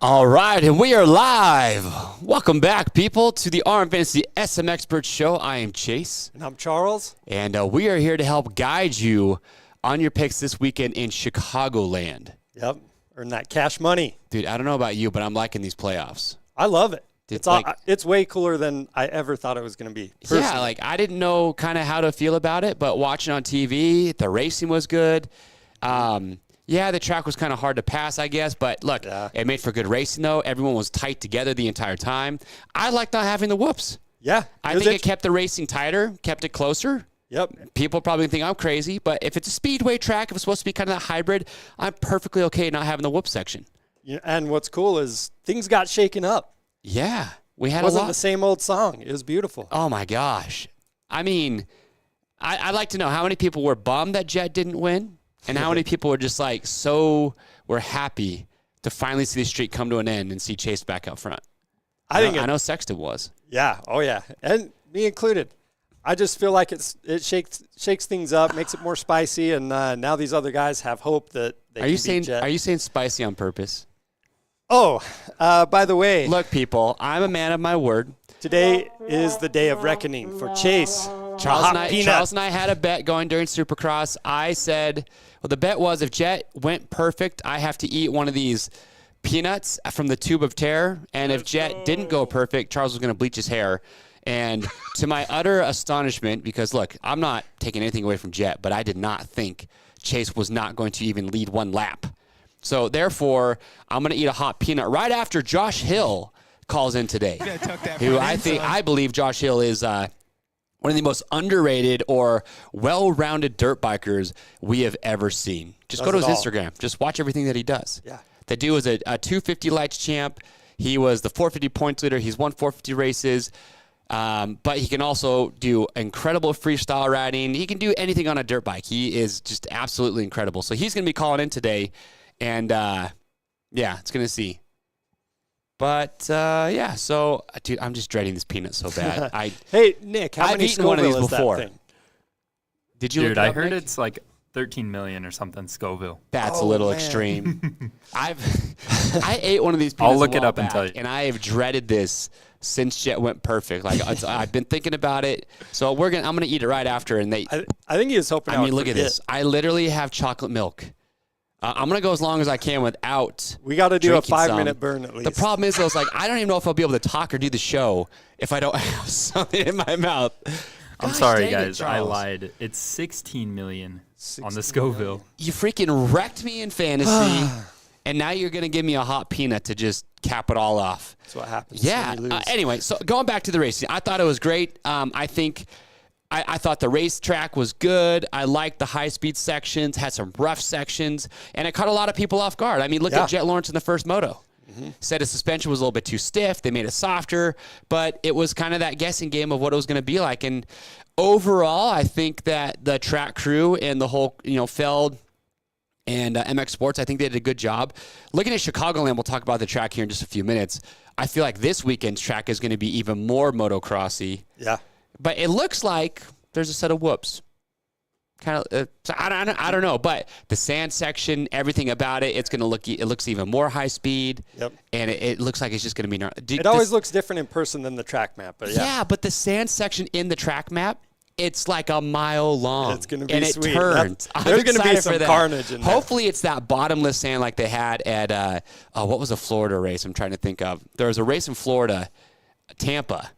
All right, and we are live. Welcome back, people, to the RM Fantasy SMXperts show. I am Chase. And I'm Charles. And we are here to help guide you on your picks this weekend in Chicagoland. Yep, earn that cash money. Dude, I don't know about you, but I'm liking these playoffs. I love it. Dude, It's way cooler than I ever thought it was going to be. Personally. Yeah, I didn't know kind of how to feel about it, but watching on TV, the racing was good. Yeah, the track was kind of hard to pass, I guess. But, look, It made for good racing, though. Everyone was tight together the entire time. I like not having the whoops. Yeah. I think it kept the racing tighter, kept it closer. Yep. People probably think I'm crazy, but if it's a speedway track, if it's supposed to be kind of that hybrid, I'm perfectly okay not having the whoop section. Yeah, and what's cool is things got shaken up. Yeah. We had It wasn't the same old song. It was beautiful. Oh, my gosh. I mean, I'd like to know how many people were bummed that Jett didn't win. And how many people were just were happy to finally see the streak come to an end and see Chase back out front? I know Sexton was. Yeah. Oh, yeah. And me included. I just feel like it shakes things up, makes it more spicy, and now these other guys have hope that they can beat Jett. Are you saying spicy on purpose? Oh, by the way. Look, people, I'm a man of my word. Today is the day of reckoning for Chase. Charles and I had a bet going during Supercross. I said, well, the bet was if Jett went perfect, I have to eat one of these peanuts from the tube of terror. And if Jett didn't go perfect, Charles was going to bleach his hair. And to my utter astonishment, because, look, I'm not taking anything away from Jett, but I did not think Chase was not going to even lead one lap. So, therefore, I'm going to eat a hot peanut right after Josh Hill calls in today, who I believe Josh Hill is one of the most underrated or well-rounded dirt bikers we have ever seen. Just go to his Instagram. Just watch everything that he does. Yeah. The dude was a 250 lights champ. He was the 450 points leader. He's won 450 races. But he can also do incredible freestyle riding. He can do anything on a dirt bike. He is just absolutely incredible. So he's going to be calling in today. And, it's going to see. But, so, dude, I'm just dreading this peanut so bad. Hey, Nick, how I've many eaten one of these Scoville is before. that thing? Did you Dude, look it up, I heard Nick? it's like 13 million or something, Scoville. That's a little extreme. I ate one of these peanuts I'll look a it while up and back, tell you. and I have dreaded this since Jett went perfect. I've been thinking about it. So I'm gonna eat it right after. And I think he was hoping. I mean, look at this. I literally have chocolate milk. I'm going to go as long as I can without. We got to do a 5-minute some. burn at least. The problem is, I don't even know if I'll be able to talk or do the show if I don't have something in my mouth. I'm sorry, guys. I lied. It's 16 million on the Scoville. You freaking wrecked me in fantasy, and now you're going to give me a hot peanut to just cap it all off. That's what happens. Yeah. When you lose. Anyway, so going back to the racing, I thought it was great. I thought the racetrack was good. I liked the high-speed sections, had some rough sections, and it caught a lot of people off guard. I mean, look at Jett Lawrence in the first moto. Said his suspension was a little bit too stiff. They made it softer, but it was kind of that guessing game of what it was going to be like. And overall, I think that the track crew and the whole, Feld and MX Sports, I think they did a good job. Looking at Chicagoland, we'll talk about the track here in just a few minutes. I feel like this weekend's track is going to be even more motocrossy. Yeah. But it looks like there's a set of whoops. Kind of, I don't know. But the sand section, everything about it, it looks even more high speed. Yep. And it looks like it's just going to be. It always looks different in person than the track map. But yeah, but the sand section in the track map, it's like a mile long. It's going to be and sweet. It turns. There's going to be some carnage in there. Hopefully it's that bottomless sand like they had at, what was a Florida race I'm trying to think of? There was a race in Florida, Tampa,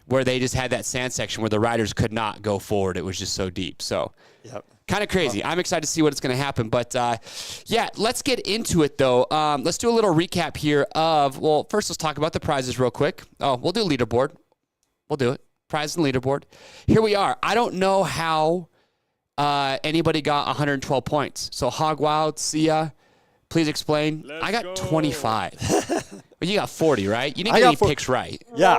where they just had that sand section where the riders could not go forward. It was just so deep. So kind of crazy. I'm excited to see what's going to happen. But, let's get into it, though. Let's do a little recap here of, first let's talk about the prizes real quick. Oh, we'll do leaderboard. We'll do it. Prize and leaderboard. Here we are. I don't know how anybody got 112 points. So, Hog Wild, see ya. Please explain. I got 25. But you got 40, right? You didn't get any picks right. Yeah,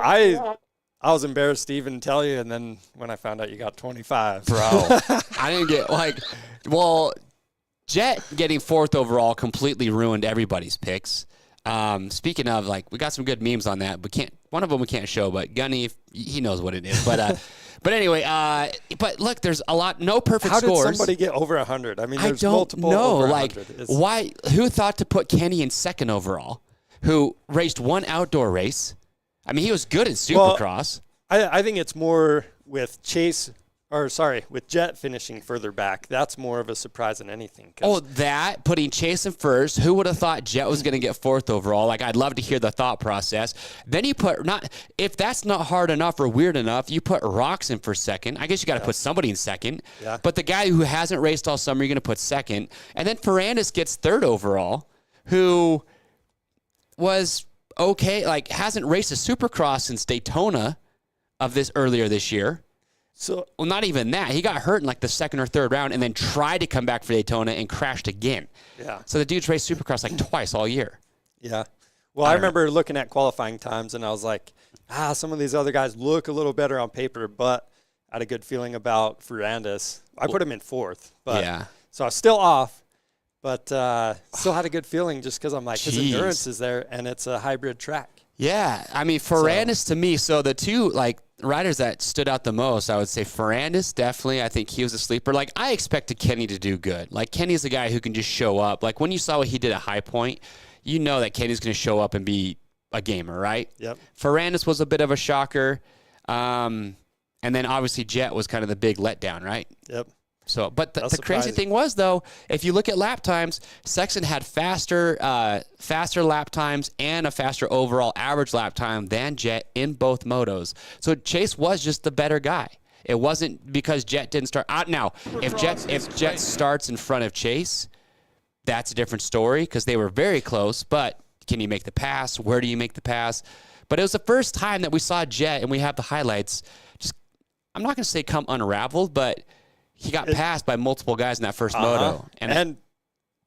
I was embarrassed to even tell you, and then when I found out you got 25. Bro, I didn't get, Jett getting 4th overall completely ruined everybody's picks. Speaking of, we got some good memes on that, but one of them we can't show, but Gunny, he knows what it is. But anyway, but look, there's a lot, no perfect scores. How did somebody get over 100? I mean, there's I don't multiple know. over 100. Why? Who thought to put Kenny in 2nd overall? who raced one outdoor race. I mean, he was good at Supercross. Well, I think it's more with with Jett finishing further back. That's more of a surprise than anything. Putting Chase in first. Who would have thought Jett was going to get fourth overall? Like, I'd love to hear the thought process. Then you if that's not hard enough or weird enough, you put Roczen for second. I guess you got to put somebody in second. Yeah. But the guy who hasn't raced all summer, you're going to put second. And then Ferrandis gets third overall, who was okay, like hasn't raced a Supercross since Daytona earlier this year. So, well, not even that. He got hurt in like the second or third round and then tried to come back for Daytona and crashed again. Yeah. So the dude's raced Supercross like twice all year. Yeah. Well, I remember looking at qualifying times and I was like, some of these other guys look a little better on paper, but I had a good feeling about Ferrandis. I put him in fourth. But, yeah. So I was still off, but still had a good feeling just because I'm like, his endurance is there and it's a hybrid track. Yeah. I mean, Ferrandis to me, so the two, like, riders that stood out the most, I would say Ferrandis, definitely. I think he was a sleeper. Like, I expected Kenny to do good. Like, Kenny's a guy who can just show up. Like, when you saw what he did at High Point, you know that Kenny's going to show up and be a gamer, right? Yep. Ferrandis was a bit of a shocker. And then, obviously, Jett was kind of the big letdown, right? Yep. So, but the crazy thing was, though, if you look at lap times, Sexton had faster lap times and a faster overall average lap time than Jett in both motos. So Chase was just the better guy. It wasn't because Jett didn't start out. Now, if Jett starts in front of Chase, that's a different story because they were very close. But can you make the pass? Where do you make the pass? But it was the first time that we saw Jett, and we have the highlights. Just, I'm not going to say come unraveled, but he got passed by multiple guys in that first moto. And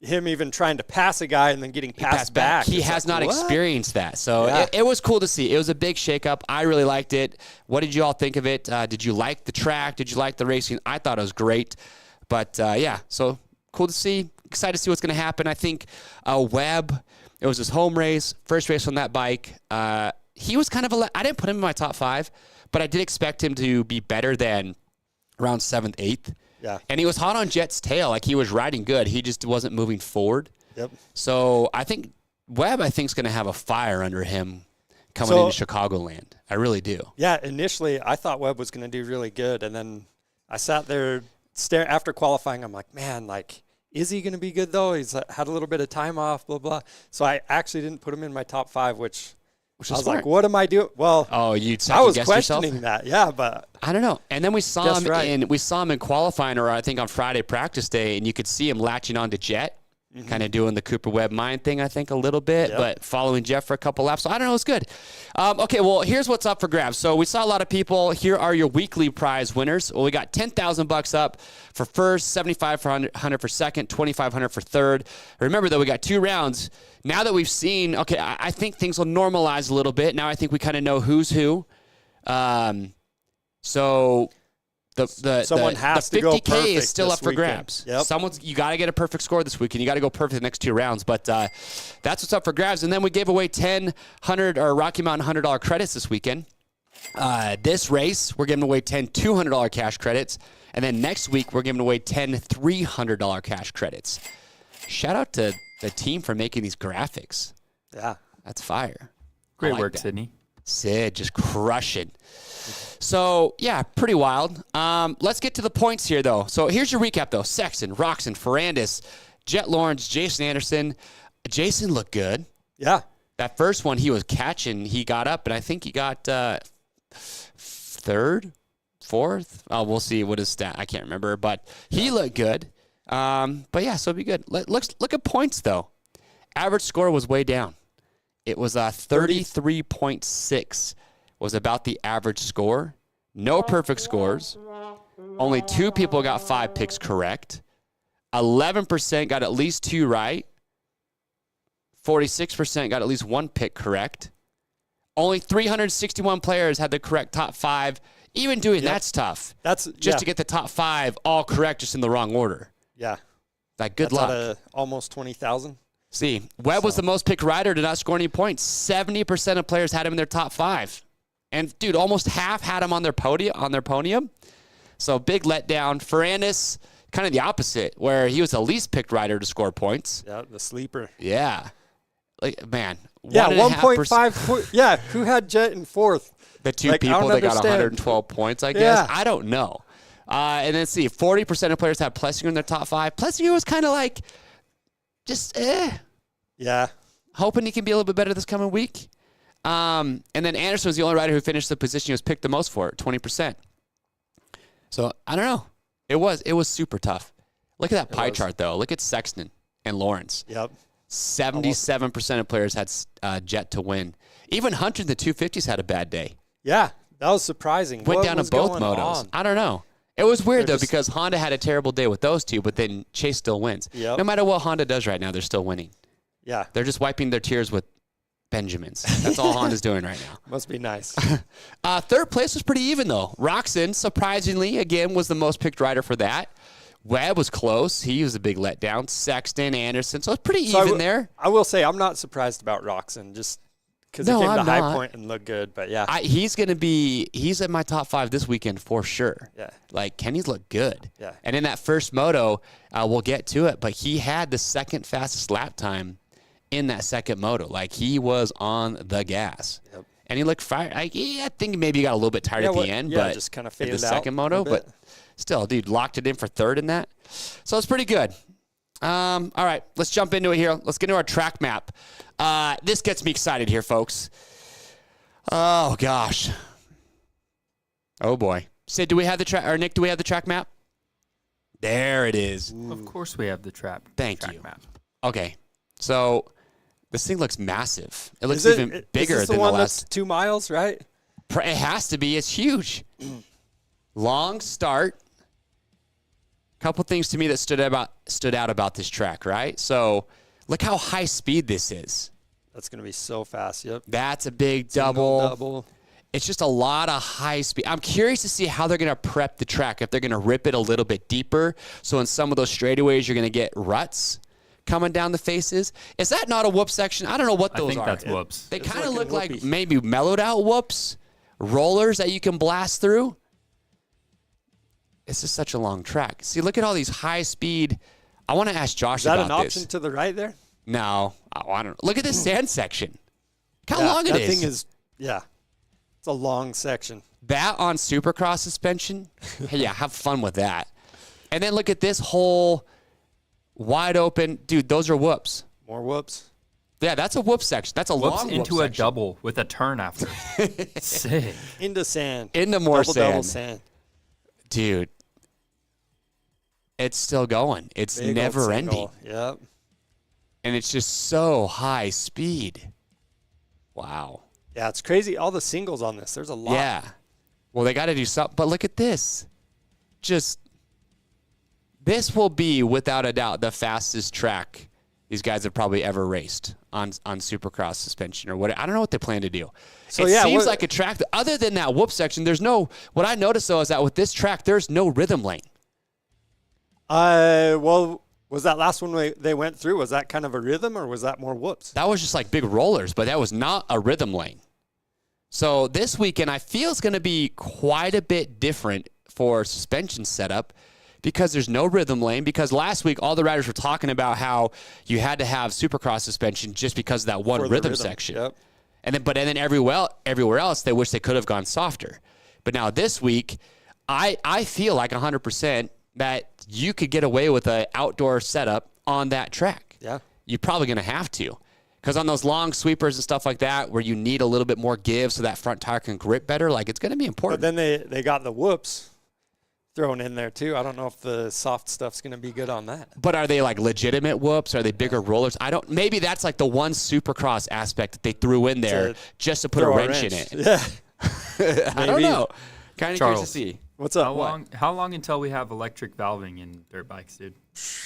him even trying to pass a guy and then getting passed back. He has not experienced that. So it was cool to see. It was a big shakeup. I really liked it. What did you all think of it? Did you like the track? Did you like the racing? I thought it was great. But, so cool to see. Excited to see what's going to happen. I think Webb, it was his home race, first race on that bike. He was kind of I didn't put him in my top 5, but I did expect him to be better than around 7th, 8th. Yeah. And he was hot on Jett's tail. Like, he was riding good. He just wasn't moving forward. Yep. So I think Webb, is going to have a fire under him coming into Chicagoland. I really do. Yeah, initially I thought Webb was going to do really good. And then I sat there after qualifying. I'm like, man, like, is he going to be good though? He's had a little bit of time off, blah, blah. So I actually didn't put him in my top 5, which I was like, what am I doing? Well, I was questioning that. Yeah, but I don't know. And then we saw him in qualifying, or I think on Friday practice day, and you could see him latching on to Jett, kind of doing the Cooper Webb Mine thing, I think, a little bit, but following Jeff for a couple laps. So I don't know. It's good. Okay, well, here's what's up for grabs. So we saw a lot of people. Here are your weekly prize winners. Well, we got $10,000 up for first, $7,500 for second, $2,500 for third. Remember, though, we got 2 rounds. Now that we've seen, okay, I think things will normalize a little bit. Now I think we kind of know who's who. So the 50K is still up for grabs. Yep. You got to get a perfect score this weekend. You got to go perfect the next 2 rounds. But that's what's up for grabs. And then we gave away 10 Rocky Mountain $100 credits this weekend. This race, we're giving away 10 $200 cash credits. And then next week, we're giving away 10 $300 cash credits. Shout out to the team for making these graphics. Yeah. That's fire. Great work, Sydney. Sid, just crushing. So, yeah, pretty wild. Let's get to the points here, though. So here's your recap, though. Sexton, Roczen, Ferrandis, Jett Lawrence, Jason Anderson. Jason looked good. Yeah. That first one he was catching, he got up, and I think he got 3rd, 4th. Oh, we'll see what his stat. I can't remember, but he looked good. But yeah, so it'll be good. Look at points, though. Average score was way down. It was 33.6 was about the average score. No perfect scores. Only 2 people got 5 picks correct. 11% got at least 2 right. 46% got at least 1 pick correct. Only 361 players had the correct top 5. Even doing that's tough. That's to get the top 5 all correct, just in the wrong order. Yeah. Like, good luck. Out of almost 20,000. See, Webb was the most picked rider to not score any points. 70% of players had him in their top 5. And, dude, almost half had him on their podium. So, big letdown. Ferrandis, kind of the opposite, where he was the least picked rider to score points. Yeah, the sleeper. Yeah. like, man. Yeah, 1.5%. 1.5. Yeah, who had Jett in fourth? The two people that got 112 points, I guess. Yeah. I don't know. And then see, 40% of players had Plessinger in their top 5. Plessinger was kind of like, just Yeah. hoping he can be a little bit better this coming week. And then Anderson was the only rider who finished the position he was picked the most for, 20%. So I don't know. It was super tough. Look at that pie chart though. Look at Sexton and Lawrence. Yep. 77% of players had Jett to win. Even Hunter in the 250s had a bad day. Yeah, that was surprising. Went what down was to both going motos. on? I don't know. It was weird, They're though, because Honda had a terrible day with those two, but then Chase still wins. Yep. No matter what Honda does right now, they're still winning. Yeah. They're just wiping their tears with Benjamins. That's all Honda's doing right now. Must be nice. Third place was pretty even, though. Roczen, surprisingly, again, was the most picked rider for that. Webb was close. He was a big letdown. Sexton, Anderson. So it's pretty even there. I will say I'm not surprised about Roczen just because he came to High Point and looked good. But, yeah. He's in my top 5 this weekend for sure. Yeah. Like, Kenny's looked good. Yeah. And in that first moto, we'll get to it, but he had the second fastest lap time in that second moto. Like, he was on the gas. Yep. And he looked fired. I think maybe he got a little bit tired at the end, but just kind of in faded the second moto, but still, dude, locked it in for third in that. So it's pretty good. All right, let's jump into it here. Let's get into our track map. This gets me excited here, folks. Oh, gosh. Oh, boy. Sid, do we have the track, or Nick, do we have the track map? There it is. Of course we have the track map. Okay, so this thing looks massive. It looks even bigger is this than the one the that's last. 2 miles, right? It has to be. It's huge. Long start. Couple things to me that stood out about this track, right? So look how high speed this is. That's going to be so fast. Yep. That's a big double. It's just a lot of high speed. I'm curious to see how they're going to prep the track, if they're going to rip it a little bit deeper. So in some of those straightaways, you're going to get ruts coming down the faces. Is that not a whoop section? I don't know what those are. I think that's whoops. They kind of look like maybe mellowed out whoops, rollers that you can blast through. It's just such a long track. See, look at all these high speed. I want to ask Josh about this. Is that an option to the right there? No. I don't. Look at this sand section. Look how long it is. That thing is, it's a long section. That on Supercross suspension, yeah, have fun with that. And then look at this whole wide open. Dude, those are whoops. More whoops. Yeah, that's a whoop section. That's a long whoop into a section. double with a turn after. Sick. Into sand. Into more double sand. Dude, it's still going. It's Big never ending. Yep. And it's just so high speed. Wow. Yeah, it's crazy. All the singles on this. There's a lot. Yeah. Well, they got to do something. But look at this. This will be, without a doubt, the fastest track these guys have probably ever raced on Supercross suspension or what. I don't know what they plan to do. So it seems like a track that, other than that whoop section, there's no. What I noticed though is that with this track, there's no rhythm lane. Well, was that last one they went through? Was that kind of a rhythm, or was that more whoops? That was just like big rollers, but that was not a rhythm lane. So this weekend, I feel it's going to be quite a bit different for suspension setup, because there's no rhythm lane. Because last week, all the riders were talking about how you had to have Supercross suspension just because of that one rhythm section. Yep. And then everywhere else, they wish they could have gone softer. But now this week, I feel like 100% that you could get away with an outdoor setup on that track. Yeah. You're probably going to have to. Because on those long sweepers and stuff like that, where you need a little bit more give so that front tire can grip better, like, it's going to be important. But then they got the whoops thrown in there too. I don't know if the soft stuff's going to be good on that. But are they like legitimate whoops? Are they bigger rollers? Maybe that's like the one Supercross aspect that they threw in there just to put a wrench in it. Yeah. I don't know. Kind of curious to see. What's up? How long until we have electric valving in dirt bikes, dude?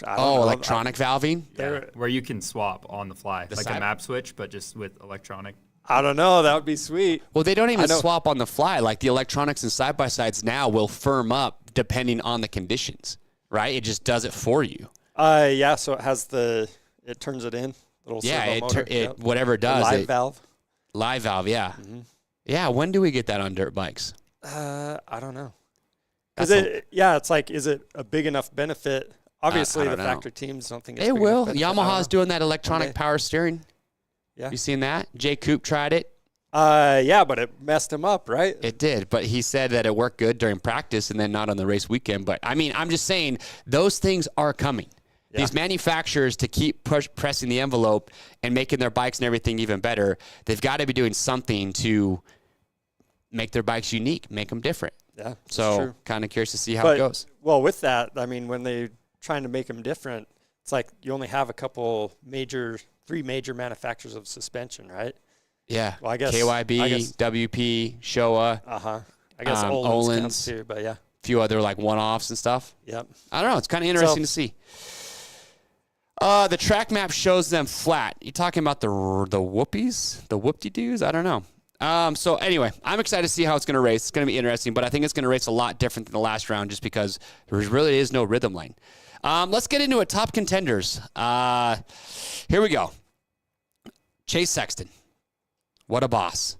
Electronic valving? Yeah, where you can swap on the fly, like a map switch, but just with electronic. I don't know. That would be sweet. Well, they don't even swap on the fly. Like, the electronics and side-by-sides now will firm up depending on the conditions, right? It just does it for you. Yeah, so it has it turns it in. Little servo motor. Whatever it does. Live valve. Live valve, yeah. Mm-hmm. Yeah, when do we get that on dirt bikes? I don't know. It's like, is it a big enough benefit? Obviously, the factory teams don't think it's big big will. enough benefit. Yamaha's doing that electronic power steering. Yeah. You seen that? Jay Coop tried it. Yeah, but it messed him up, right? It did, but he said that it worked good during practice and then not on the race weekend. But, I mean, I'm just saying those things are coming. Yeah. These manufacturers, to keep pressing the envelope and making their bikes and everything even better, they've got to be doing something to make their bikes unique, make them different. Yeah, so kind of curious to see how it goes. Well, with that, I mean, when they're trying to make them different, it's like you only have three major manufacturers of suspension, right? Yeah. Well, I guess KYB, WP, Showa. I guess Olin's counts too, but yeah. A few other like one-offs and stuff. Yep. I don't know. It's kind of interesting to see. The track map shows them flat. You talking about the whoopies? The whoop-de-doos? I don't know. So anyway, I'm excited to see how it's going to race. It's going to be interesting, but I think it's going to race a lot different than the last round just because there really is no rhythm lane. Let's get into it. Top contenders. Here we go. Chase Sexton. What a boss.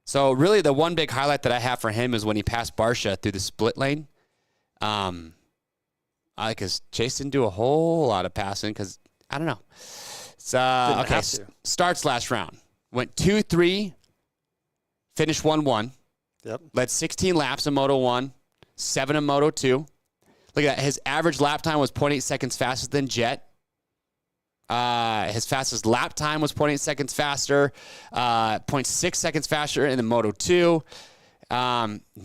So really the one big highlight that I have for him is when he passed Barsha through the split lane. Because Chase didn't do a whole lot of passing because, I don't know. Okay, starts last round. Went 2-3, finished 1-1. Yep. Led 16 laps in Moto 1, 7 in Moto 2. Look at that. His average lap time was 0.8 seconds faster than Jett. His fastest lap time was 0.8 seconds faster, 0.6 seconds faster in the Moto 2.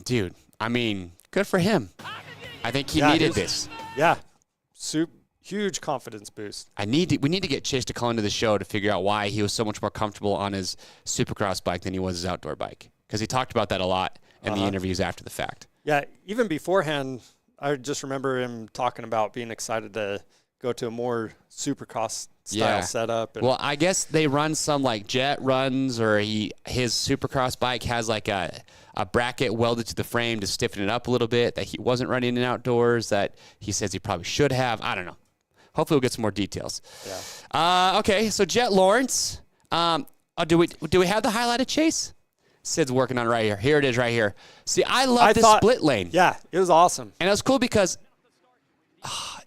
Dude, I mean, good for him. I think he needed this. Yeah. Huge confidence boost. We need to get Chase to call into the show to figure out why he was so much more comfortable on his Supercross bike than he was his outdoor bike. Because he talked about that a lot in the interviews after the fact. Yeah, even beforehand, I just remember him talking about being excited to go to a more Supercross style setup. Well, I guess they run some like Jett runs, or his Supercross bike has like a bracket welded to the frame to stiffen it up a little bit that he wasn't running in outdoors that he says he probably should have. I don't know. Hopefully we'll get some more details. Yeah. Okay, so Jett Lawrence. Do we have the highlight of Chase? Sid's working on it right here. Here it is right here. See, I love this split lane. Yeah, it was awesome. And it was cool because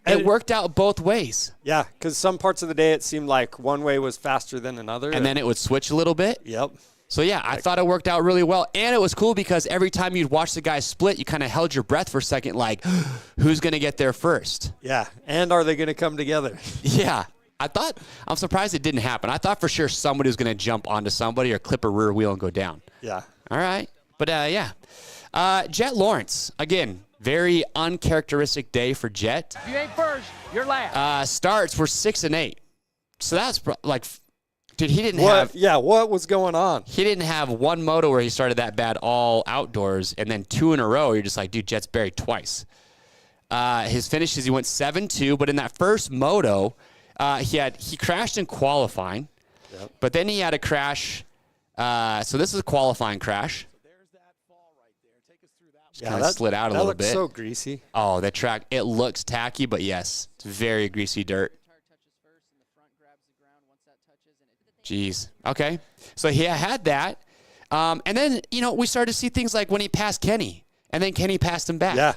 it worked out both ways. Yeah, because some parts of the day it seemed like one way was faster than another. And then it would switch a little bit. Yep. So, yeah, I thought it worked out really well. And it was cool because every time you'd watch the guys split, you kind of held your breath for a second like, who's going to get there first? Yeah, and are they going to come together? Yeah. I'm surprised it didn't happen. I thought for sure somebody was going to jump onto somebody or clip a rear wheel and go down. Yeah. All right. But, yeah. Jett Lawrence, again, very uncharacteristic day for Jett. If you ain't first, you're last. Starts were 6 and 8. So that's like, dude, he didn't have. Yeah, what was going on? He didn't have one moto where he started that bad all outdoors, and then 2 in a row. You're just like, dude, Jett's buried twice. His finishes, he went 7-2, but in that first moto, he crashed in qualifying, but then he had a crash. So this is a qualifying crash. Kind of slid out a little bit. That looks so greasy. Oh, that track, it looks tacky, but yes, it's very greasy dirt. Jeez. Okay. So he had that. And then, we started to see things like when he passed Kenny, and then Kenny passed him back. Yeah.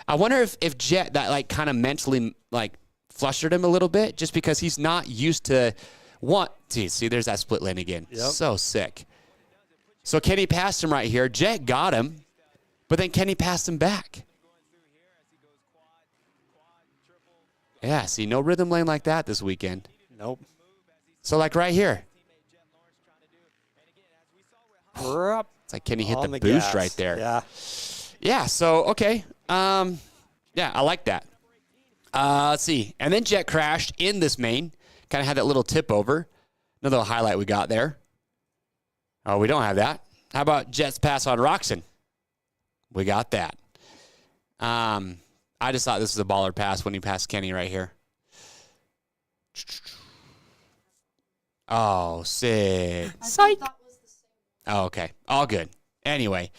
I wonder if Jett, that like kind of mentally like flustered him a little bit just because he's not used to see, there's that split lane again. Yep. So sick. So Kenny passed him right here. Jett got him. But then Kenny passed him back. Yeah, see, no rhythm lane like that this weekend. Nope. So, like right here. It's like Kenny hit the boost gas. right there. Yeah. Yeah, so, okay. Yeah, I like that. Let's see. And then Jett crashed in this main. Kind of had that little tip over. Another little highlight we got there. Oh, we don't have that. How about Jett's pass on Roczen? We got that. I just thought this was a baller pass when he passed Kenny right here. Oh, Sid. Psych. Oh, okay. All good. Anyway,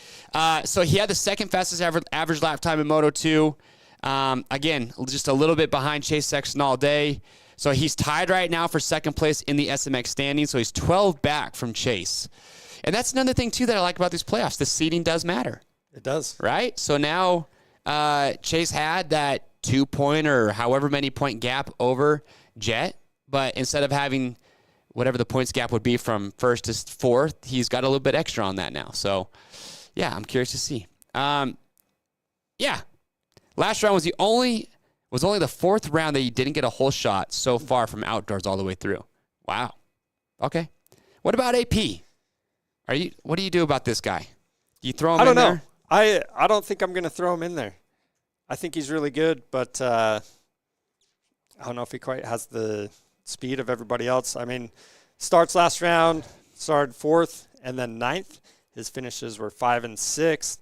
so he had the second fastest average lap time in Moto 2. Again, just a little bit behind Chase Sexton all day. So he's tied right now for second place in the SMX standing. So he's 12 back from Chase. And that's another thing, too, that I like about these playoffs. The seeding does matter. It does. Right? So now Chase had that 2-point or however many point gap over Jett. But instead of having, whatever the points gap would be from first to fourth, he's got a little bit extra on that now. So, yeah, I'm curious to see. Yeah, last round was only the fourth round that he didn't get a whole shot so far from outdoors all the way through. Wow. Okay. What about AP? What do you do about this guy? Do you throw him in there? I don't know. I don't think I'm going to throw him in there. I think he's really good, but I don't know if he quite has the speed of everybody else. I mean, starts last round, started 4th, and then 9th. His finishes were 5 and 6.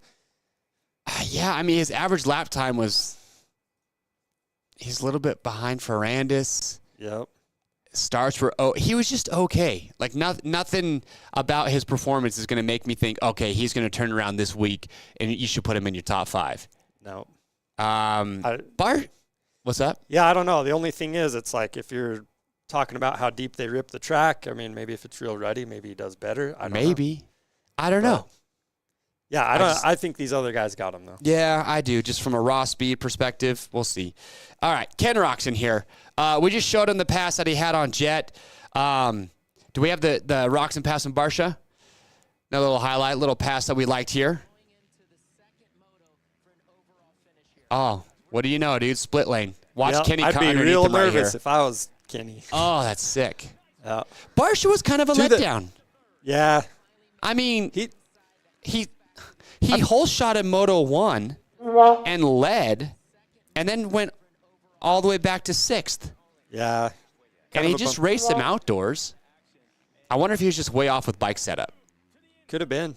Yeah, I mean, his average lap time he's a little bit behind Ferrandis. Yep. Starts were, he was just okay. Like, nothing about his performance is going to make me think, okay, he's going to turn around this week, and you should put him in your top 5. No. Bart, what's up? Yeah, I don't know. The only thing is, it's like if you're talking about how deep they rip the track, I mean, maybe if it's real ruddy, maybe he does better. I don't know. Yeah, I think these other guys got him, though. Yeah, I do. Just from a raw speed perspective, we'll see. All right, Ken Roczen here. We just showed him the pass that he had on Jett. Do we have the Roczen pass on Barsha? Another little highlight, little pass that we liked here. Oh, what do you know, dude? Split lane. Watch Kenny cut underneath him right here. I'd be real nervous if I was Kenny. Oh, that's sick. Yeah. Barsha was kind of a letdown. Yeah. I mean, he whole shot in Moto 1 and led, and then went all the way back to 6th. Yeah. And he just raced him outdoors. I wonder if he was just way off with bike setup. Could have been.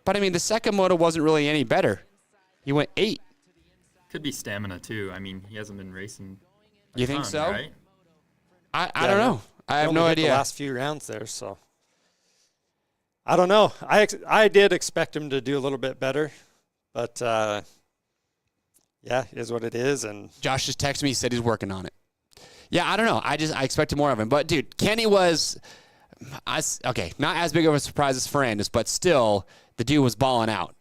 But, I mean, the second moto wasn't really any better. He went 8. Could be stamina, too. I mean, he hasn't been racing You think so? Right? I don't know. I have no idea. The last few rounds there, so. I don't know. I did expect him to do a little bit better, but yeah, it is what it is. And Josh just texted me. He said he's working on it. Yeah, I don't know. I expected more of him. But, dude, Kenny was, not as big of a surprise as Ferrandis, but still, the dude was balling out.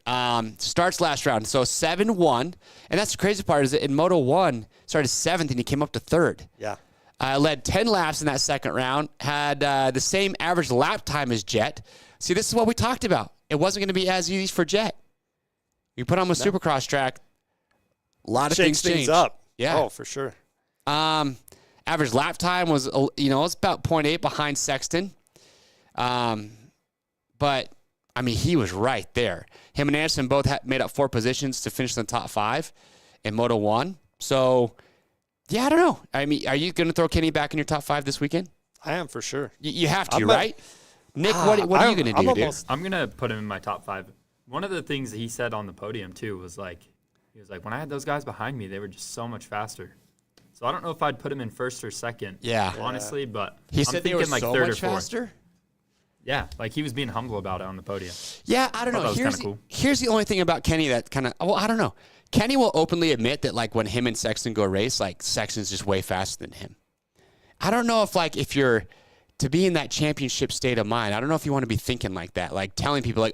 Starts last round, so 7-1. And that's the crazy part is that in Moto 1, started 7th, and he came up to 3rd. Yeah. Led 10 laps in that second round, had the same average lap time as Jett. See, this is what we talked about. It wasn't going to be as easy for Jett. You put on a Supercross track, a lot of things changed. Up. Yeah. Oh, for sure. Average lap time was, it's about 0.8 behind Sexton. But, I mean, he was right there. Him and Anderson both made up 4 positions to finish in the top 5 in Moto 1. So, yeah, I don't know. I mean, are you going to throw Kenny back in your top 5 this weekend? I am for sure. You have to, right? Nick, what are you going to do, dude? I'm going to put him in my top 5. One of the things that he said on the podium, too, was he was like, when I had those guys behind me, they were just so much faster. So I don't know if I'd put him in 1st or 2nd, honestly, but he said they were so much faster? Yeah, he was being humble about it on the podium. Yeah, I don't know. That was kind of cool. Here's the only thing about Kenny that kind of, I don't know. Kenny will openly admit that, when him and Sexton go race, Sexton's just way faster than him. I don't know if you're to be in that championship state of mind, I don't know if you want to be thinking like that, telling people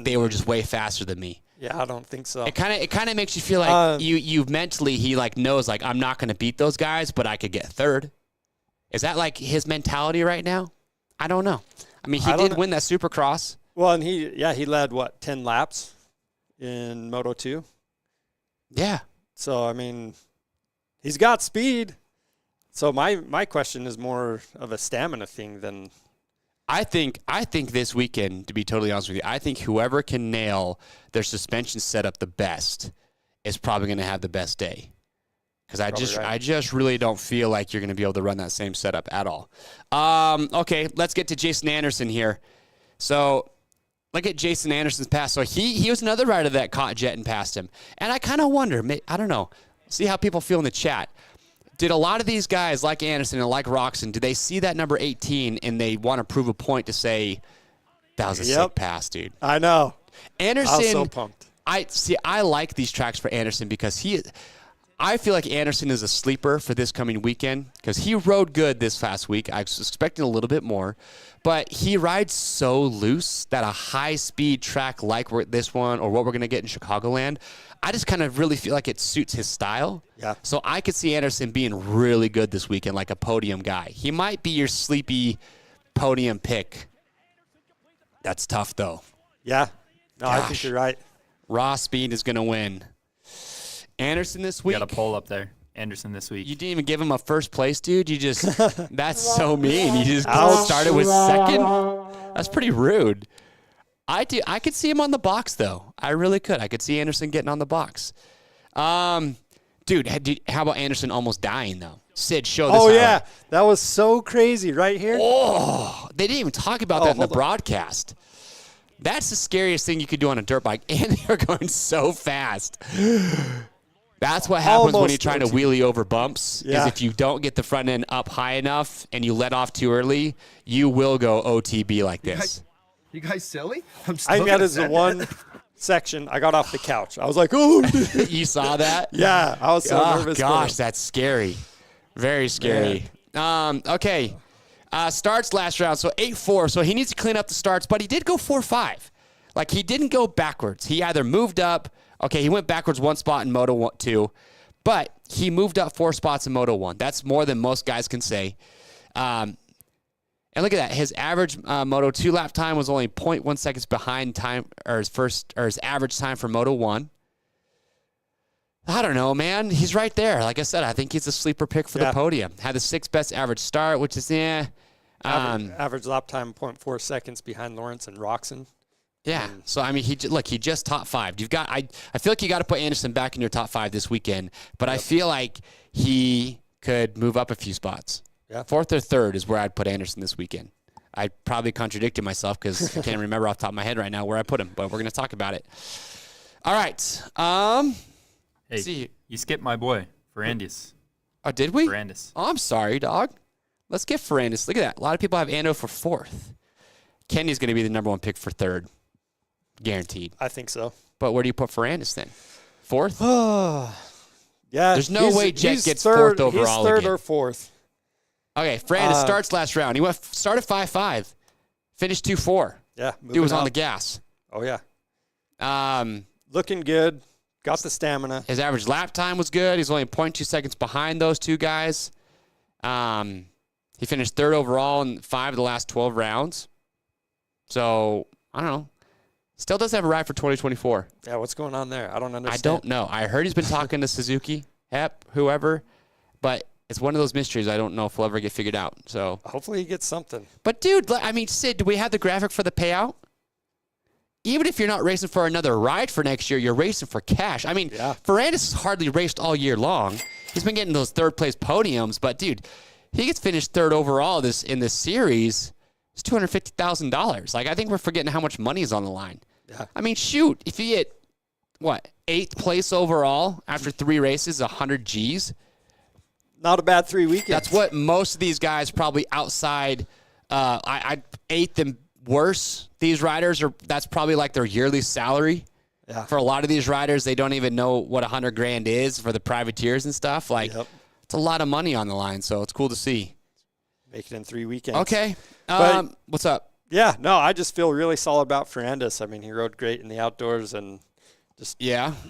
they were just way faster than me. Yeah, I don't think so. It kind of makes you feel like you mentally, he knows I'm not going to beat those guys, but I could get 3rd. Is that his mentality right now? I don't know. I mean, he did win that Supercross. Well, and he led 10 laps in Moto 2. Yeah. So, I mean, he's got speed. So my question is more of a stamina thing than. I think this weekend, to be totally honest with you, I think whoever can nail their suspension setup the best is probably going to have the best day. Because I just really don't feel like you're going to be able to run that same setup at all. Okay, let's get to Jason Anderson here. So look at Jason Anderson's pass. So he was another rider that caught Jett and passed him. And I kind of wonder, I don't know, see how people feel in the chat. Did a lot of these guys like Anderson and like Roczen, do they see that number 18 and they want to prove a point to say, that was a sick pass, dude? I know. Anderson, I was so pumped. I like these tracks for Anderson because I feel like Anderson is a sleeper for this coming weekend because he rode good this past week. I was expecting a little bit more, but he rides so loose that a high-speed track like this one or what we're going to get in Chicagoland, I just kind of really feel like it suits his style. Yeah. So I could see Anderson being really good this weekend, like a podium guy. He might be your sleepy podium pick. That's tough, though. Yeah. No, I think you're right. Raw Speed is going to win. Anderson this week. Got a poll up there. Anderson this week. You didn't even give him a first place, dude. You just that's so mean. You just started with second. That's pretty rude. I could see him on the box though. I really could. I could see Anderson getting on the box. Dude, how about Anderson almost dying though? Sid, show this. Oh highlight. yeah, that was so crazy right here. Oh, they didn't even talk about that in the broadcast. That's the scariest thing you could do on a dirt bike, and they're going so fast. That's what happens when you're trying to wheelie over bumps, is if you don't get the front end up high enough and you let off too early, you will go OTB like this. You guys silly? I think that is the one section I got off the couch. I was like, oh. You saw that? Yeah, I was so nervous. Gosh, that's scary. Very scary. Okay. Starts last round, so 8-4. So he needs to clean up the starts, but he did go 4-5. Like, he didn't go backwards. He either moved up. Okay, he went backwards one spot in Moto 2, but he moved up 4 spots in Moto 1. That's more than most guys can say. And look at that. His average Moto 2 lap time was only 0.1 seconds behind time, or his average time for Moto 1. I don't know, man. He's right there. Like I said, I think he's a sleeper pick for the podium. Had the 6th best average start, which is average lap time 0.4 seconds behind Lawrence and Roczen. Yeah. So I mean, he just top 5. You've got I feel like you got to put Anderson back in your top 5 this weekend, but I feel like he could move up a few spots. Yeah. 4th or 3rd is where I'd put Anderson this weekend. I probably contradicted myself because I can't remember off the top of my head right now where I put him, but we're going to talk about it. All right. Hey, see. You skipped my boy, Ferrandis. Oh, did we? Ferrandis. Oh, I'm sorry, dog. Let's get Ferrandis. Look at that. A lot of people have Ando for 4th. Kenny's going to be the number 1 pick for 3rd. Guaranteed. I think so. But where do you put Ferrandis then? 4th? Yeah. There's no way Jett gets 4th overall. He's 3rd again. or 4th. Okay, Ferrandis starts last round. He started 5-5, finished 2-4. Yeah. Dude was on the gas. Oh, yeah. Looking good. Got the stamina. His average lap time was good. He's only 0.2 seconds behind those two guys. He finished 3rd overall in 5 of the last 12 rounds. So, I don't know. Still does have a ride for 2024. Yeah, what's going on there? I don't understand. I don't know. I heard he's been talking to Suzuki, Hep, whoever, but it's one of those mysteries I don't know if we'll ever get figured out. So hopefully he gets something. But, dude, I mean, Sid, do we have the graphic for the payout? Even if you're not racing for another ride for next year, you're racing for cash. I mean, Ferrandis has hardly raced all year long. He's been getting those 3rd-place podiums, but, dude, he gets finished 3rd overall in this series. It's $250,000. Like, I think we're forgetting how much money is on the line. Yeah. I mean, shoot, if you get, 8th place overall after 3 races, 100 G's? Not a bad 3 weekends. That's what most of these guys probably outside, 8th and worse, these riders that's probably like their yearly salary. Yeah. For a lot of these riders, they don't even know what $100,000 is for the privateers and stuff. Like, it's a lot of money on the line, so it's cool to see. Make it in 3 weekends. Okay. What's up? Yeah, no, I just feel really solid about Ferrandis. I mean, he rode great in the outdoors and just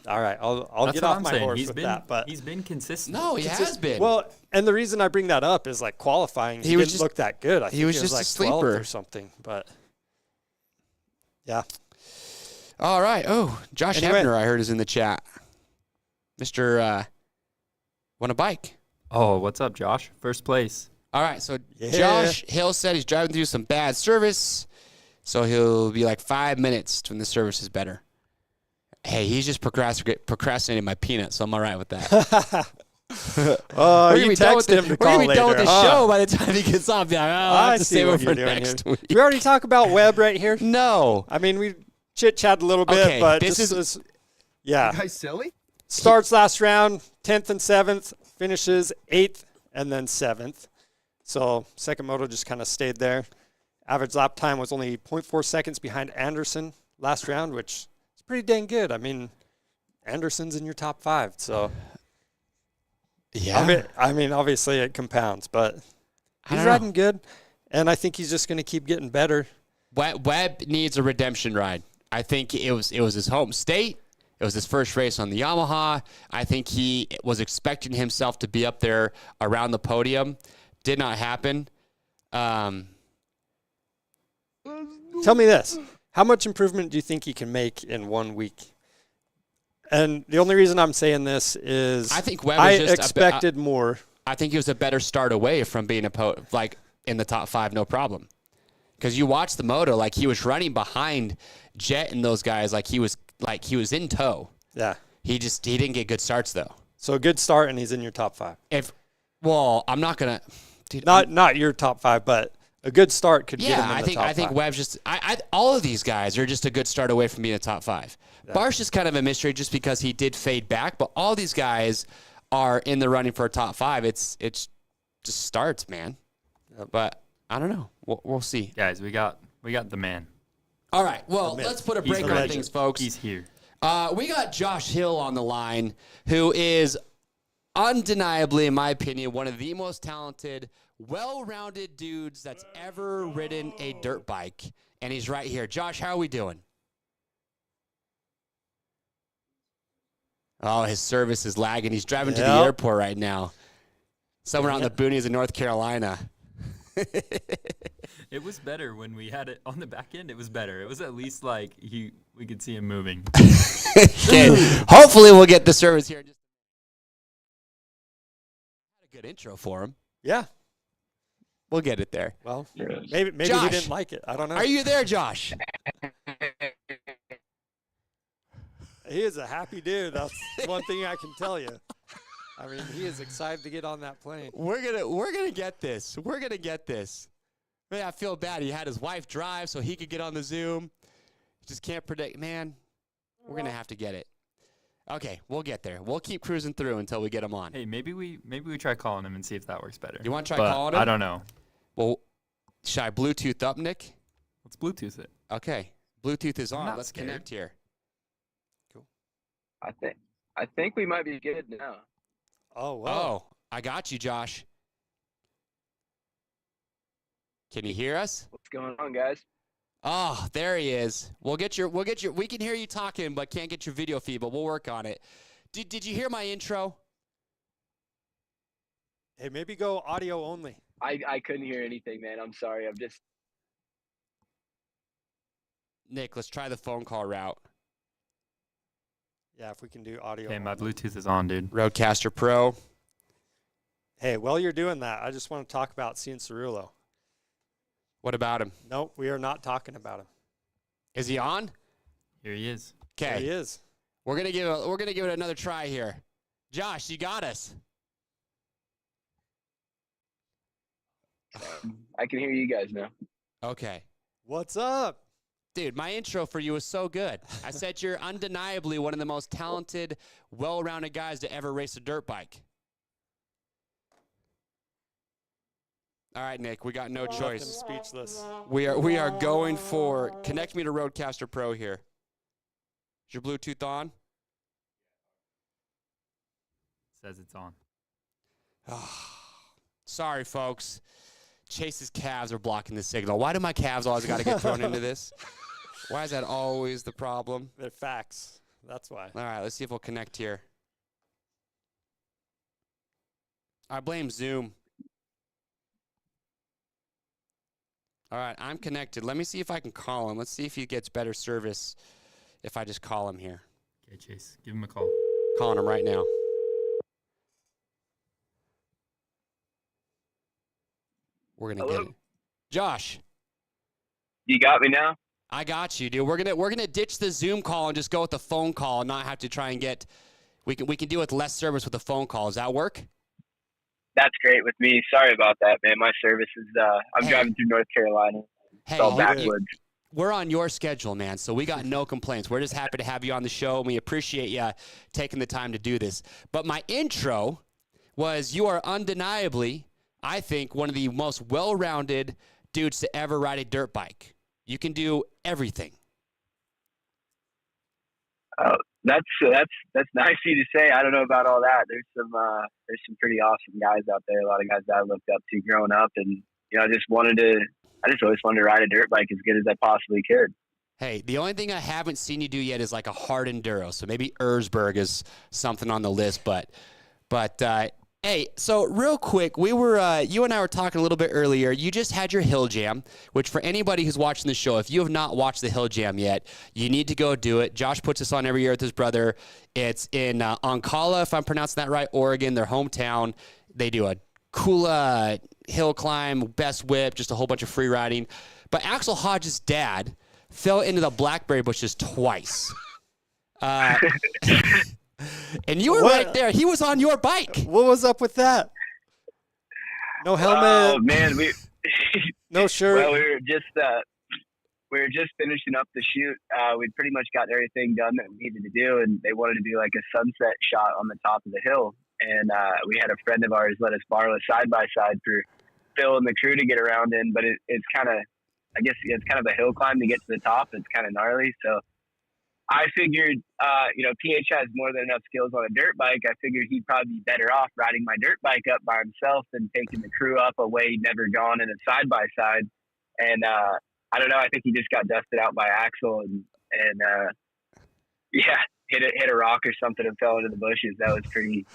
all right, I'll get off my horse with that. But he's been consistent. No, he has been. Well, and the reason I bring that up is like qualifying, he didn't look that good. I think he was just like a sleeper or something. But yeah. All right. Oh, Josh Hebner, I heard, is in the chat. Mr. Want a bike? Oh, what's up, Josh? 1st place. All right, so Josh Hill said he's driving through some bad service, so he'll be like 5 minutes when the service is better. Hey, he's just procrastinating my peanut, so I'm all right with that. You text him to call later. We're going to be done with the show by the time he gets off. I'll have to save it for next week. Did we already talk about Webb right here? No. I mean, we chit-chat a little bit, but this is You guys silly? Starts last round, 10th and 7th, finishes 8th and then 7th. So second moto just kind of stayed there. Average lap time was only 0.4 seconds behind Anderson last round, which is pretty dang good. I mean, Anderson's in your top 5, so yeah. I mean, obviously it compounds, but he's riding good, and I think he's just going to keep getting better. Webb needs a redemption ride. I think it was his home state. It was his first race on the Yamaha. I think he was expecting himself to be up there around the podium. Did not happen. Tell me this. How much improvement do you think he can make in 1 week? And the only reason I'm saying this is I think Webb was just expected more. I think he was a better start away from being in the top 5, no problem. Because you watch the moto, like he was running behind Jett and those guys, like he was in tow. Yeah. He didn't get good starts though. So a good start, and he's in your top 5. I'm not gonna. Dude, not your top 5, but a good start could get him in the top 5. I think Webb's just. All of these guys are just a good start away from being a top 5. Yeah. Barsh is kind of a mystery just because he did fade back, but all these guys are in the running for a top 5. It's just starts, man. Yep. But I don't know. We'll see. Guys, we got the man. All right. Well, let's put a break on things, folks. He's here. We got Josh Hill on the line, who is undeniably, in my opinion, one of the most talented, well-rounded dudes that's ever ridden a dirt bike. And he's right here. Josh, how are we doing? Oh, his service is lagging. He's driving to the airport right now. Somewhere out in the boonies of North Carolina. It was better when we had it on the back end. It was better. It was at least like we could see him moving. Okay. Hopefully we'll get the service here. Just had a good intro for him. Yeah. We'll get it there. Well, maybe Josh, he didn't like it. I don't know. Are you there, Josh? He is a happy dude. That's one thing I can tell you. I mean, he is excited to get on that plane. We're gonna get this. We're gonna get this. Man, I feel bad. He had his wife drive so he could get on the Zoom. Just can't predict. Man, we're gonna have to get it. Okay, we'll get there. We'll keep cruising through until we get him on. Hey, maybe we try calling him and see if that works better. You want to try calling him? I don't know. Well, should I Bluetooth up, Nick? Let's Bluetooth it. Okay, Bluetooth is on. Let's scared. Connect here. Cool. I think we might be good now. Oh, wow. Oh, I got you, Josh. Can you hear us? What's going on, guys? Oh, there he is. We can hear you talking, but can't get your video feed, but we'll work on it. Did you hear my intro? Hey, maybe go audio only. I couldn't hear anything, man. I'm sorry. I'm just. Nick, let's try the phone call route. Yeah, if we can do audio. Okay, my Bluetooth is on, dude. Roadcaster Pro. Hey, while you're doing that, I just want to talk about Cianciarulo. What about him? Nope, we are not talking about him. Is he on? Here he is. Okay. There he is. We're gonna give it another try here. Josh, you got us. I can hear you guys now. Okay. What's up? Dude, my intro for you was so good. I said you're undeniably one of the most talented, well-rounded guys to ever race a dirt bike. All right, Nick, we got no choice. Speechless. We are going for connect me to Roadcaster Pro here. Is your Bluetooth on? Says it's on. Sorry, folks. Chase's calves are blocking the signal. Why do my calves always got to get thrown into this? Why is that always the problem? They're facts. That's why. All right, let's see if we'll connect here. I blame Zoom. All right, I'm connected. Let me see if I can call him. Let's see if he gets better service if I just call him here. Okay, Chase, give him a call. Calling him right now. We're gonna get it. Josh. You got me now? I got you, dude. We're gonna ditch the Zoom call and just go with the phone call and not have to try and get. We can deal with less service with the phone call. Does that work? That's great with me. Sorry about that, man. My service is. I'm driving through North Carolina. Hey, it's all backwoods. We're on your schedule, man, so we got no complaints. We're just happy to have you on the show, and we appreciate you taking the time to do this. But my intro was you are undeniably, I think, one of the most well-rounded dudes to ever ride a dirt bike. You can do everything. That's nice of you to say. I don't know about all that. There's some pretty awesome guys out there. A lot of guys that I looked up to growing up, and I just always wanted to ride a dirt bike as good as I possibly could. Hey, the only thing I haven't seen you do yet is like a hard enduro. So maybe Erzberg is something on the list, but Hey, so real quick, we were you and I were talking a little bit earlier. You just had your Hill Jam, which for anybody who's watching the show, if you have not watched the Hill Jam yet, you need to go do it. Josh puts this on every year with his brother. It's in Oncala, if I'm pronouncing that right, Oregon, their hometown. They do a cool hill climb, best whip, just a whole bunch of free riding. But Axel Hodge's dad fell into the blackberry bushes twice. And you were right there. He was on your bike. What was up with that? No helmet. Oh man, no shirt. Well, we were just finishing up the shoot. We'd pretty much got everything done that we needed to do, and they wanted to do like a sunset shot on the top of the hill. And we had a friend of ours let us borrow a side by side for Phil and the crew to get around in. But it's kind of, I guess it's kind of a hill climb to get to the top. It's kind of gnarly, so. I figured, PH has more than enough skills on a dirt bike. I figured he'd probably be better off riding my dirt bike up by himself than taking the crew up a way he'd never gone in a side-by-side. And I don't know, I think he just got dusted out by Axel and hit a rock or something and fell into the bushes. That was pretty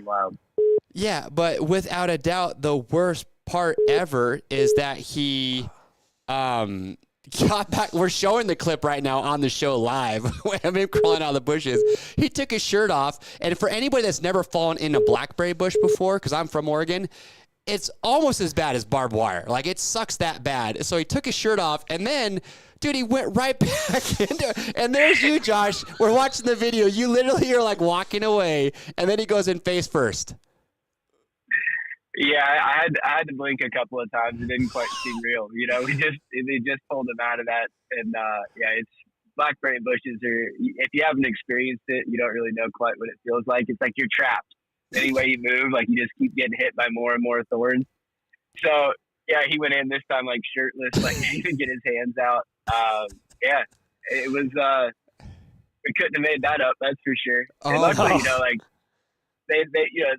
wild. Yeah, but without a doubt, the worst part ever is that he got back. We're showing the clip right now on the show live. I'm him crawling out of the bushes. He took his shirt off, and for anybody that's never fallen in a blackberry bush before, because I'm from Oregon, it's almost as bad as barbed wire. Like, it sucks that bad. So he took his shirt off, and then, dude, he went right back into it. And there's you, Josh. We're watching the video. You literally are, like, walking away, and then he goes in face first. Yeah, I had to blink a couple of times. It didn't quite seem real. They just pulled him out of that. And, it's blackberry bushes are, if you haven't experienced it, you don't really know quite what it feels like. It's like you're trapped. Any way you move, like, you just keep getting hit by more and more thorns. So, yeah, he went in this time, like, shirtless, like, he didn't get his hands out. It was, we couldn't have made that up, that's for sure. And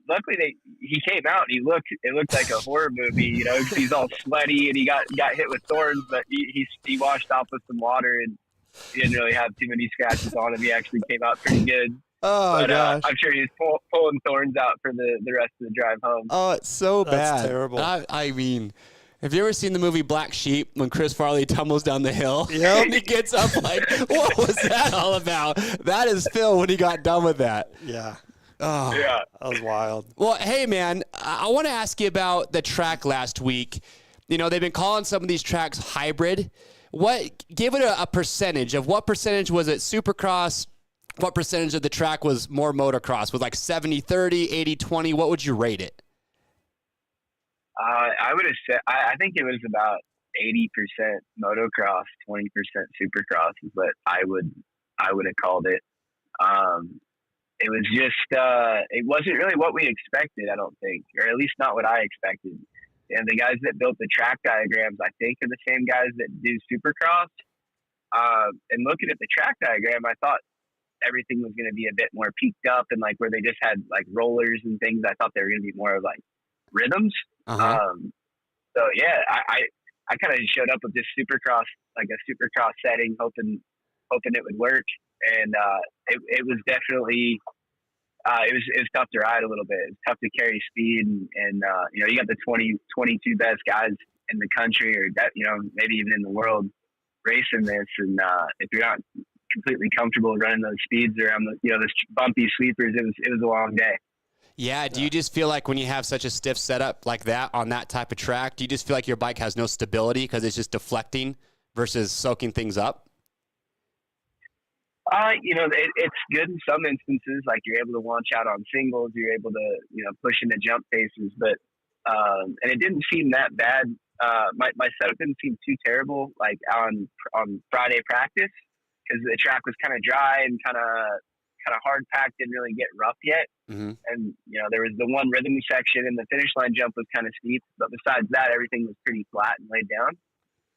luckily, he came out and it looked like a horror movie, 'cause he's all sweaty and he got hit with thorns, but he washed off with some water and he didn't really have too many scratches on him. He actually came out pretty good. Oh, gosh. I'm sure he's pulling thorns out for the rest of the drive home. Oh, it's so bad. That's terrible. I mean, have you ever seen the movie Black Sheep when Chris Farley tumbles down the hill? Yep. And he gets up like, what was that all about? That is Phil when he got done with that. Yeah. Oh, yeah. That was wild. Well, hey, man, I want to ask you about the track last week. They've been calling some of these tracks hybrid. Give it a percentage of what percentage was it Supercross? What percentage of the track was more motocross? Was like 70-30, 80-20? What would you rate it? I would have said, I think it was about 80% motocross, 20% supercross is what I would have called it. It was just, it wasn't really what we expected, I don't think, or at least not what I expected. And the guys that built the track diagrams, I think, are the same guys that do Supercross. And looking at the track diagram, I thought everything was going to be a bit more peaked up and like where they just had like rollers and things. I thought they were going to be more of like rhythms. Uh-huh. So yeah, I kind of showed up with this Supercross, like a Supercross setting, hoping it would work. And it was definitely it was tough to ride a little bit. It's tough to carry speed, and you got the 22 best guys in the country, or that, maybe even in the world, racing this. And if you're not completely comfortable running those speeds around the bumpy sweepers, it was a long day. Yeah. Do you just feel like when you have such a stiff setup like that on that type of track, do you just feel like your bike has no stability because it's just deflecting versus soaking things up? It's good in some instances, like you're able to launch out on singles, you're able to, push into jump paces, but, and it didn't seem that bad. My setup didn't seem too terrible, like on Friday practice, because the track was kind of dry and kind of hard packed, didn't really get rough yet. Mm-hmm. And, there was the one rhythm section and the finish line jump was kind of steep, but besides that, everything was pretty flat and laid down.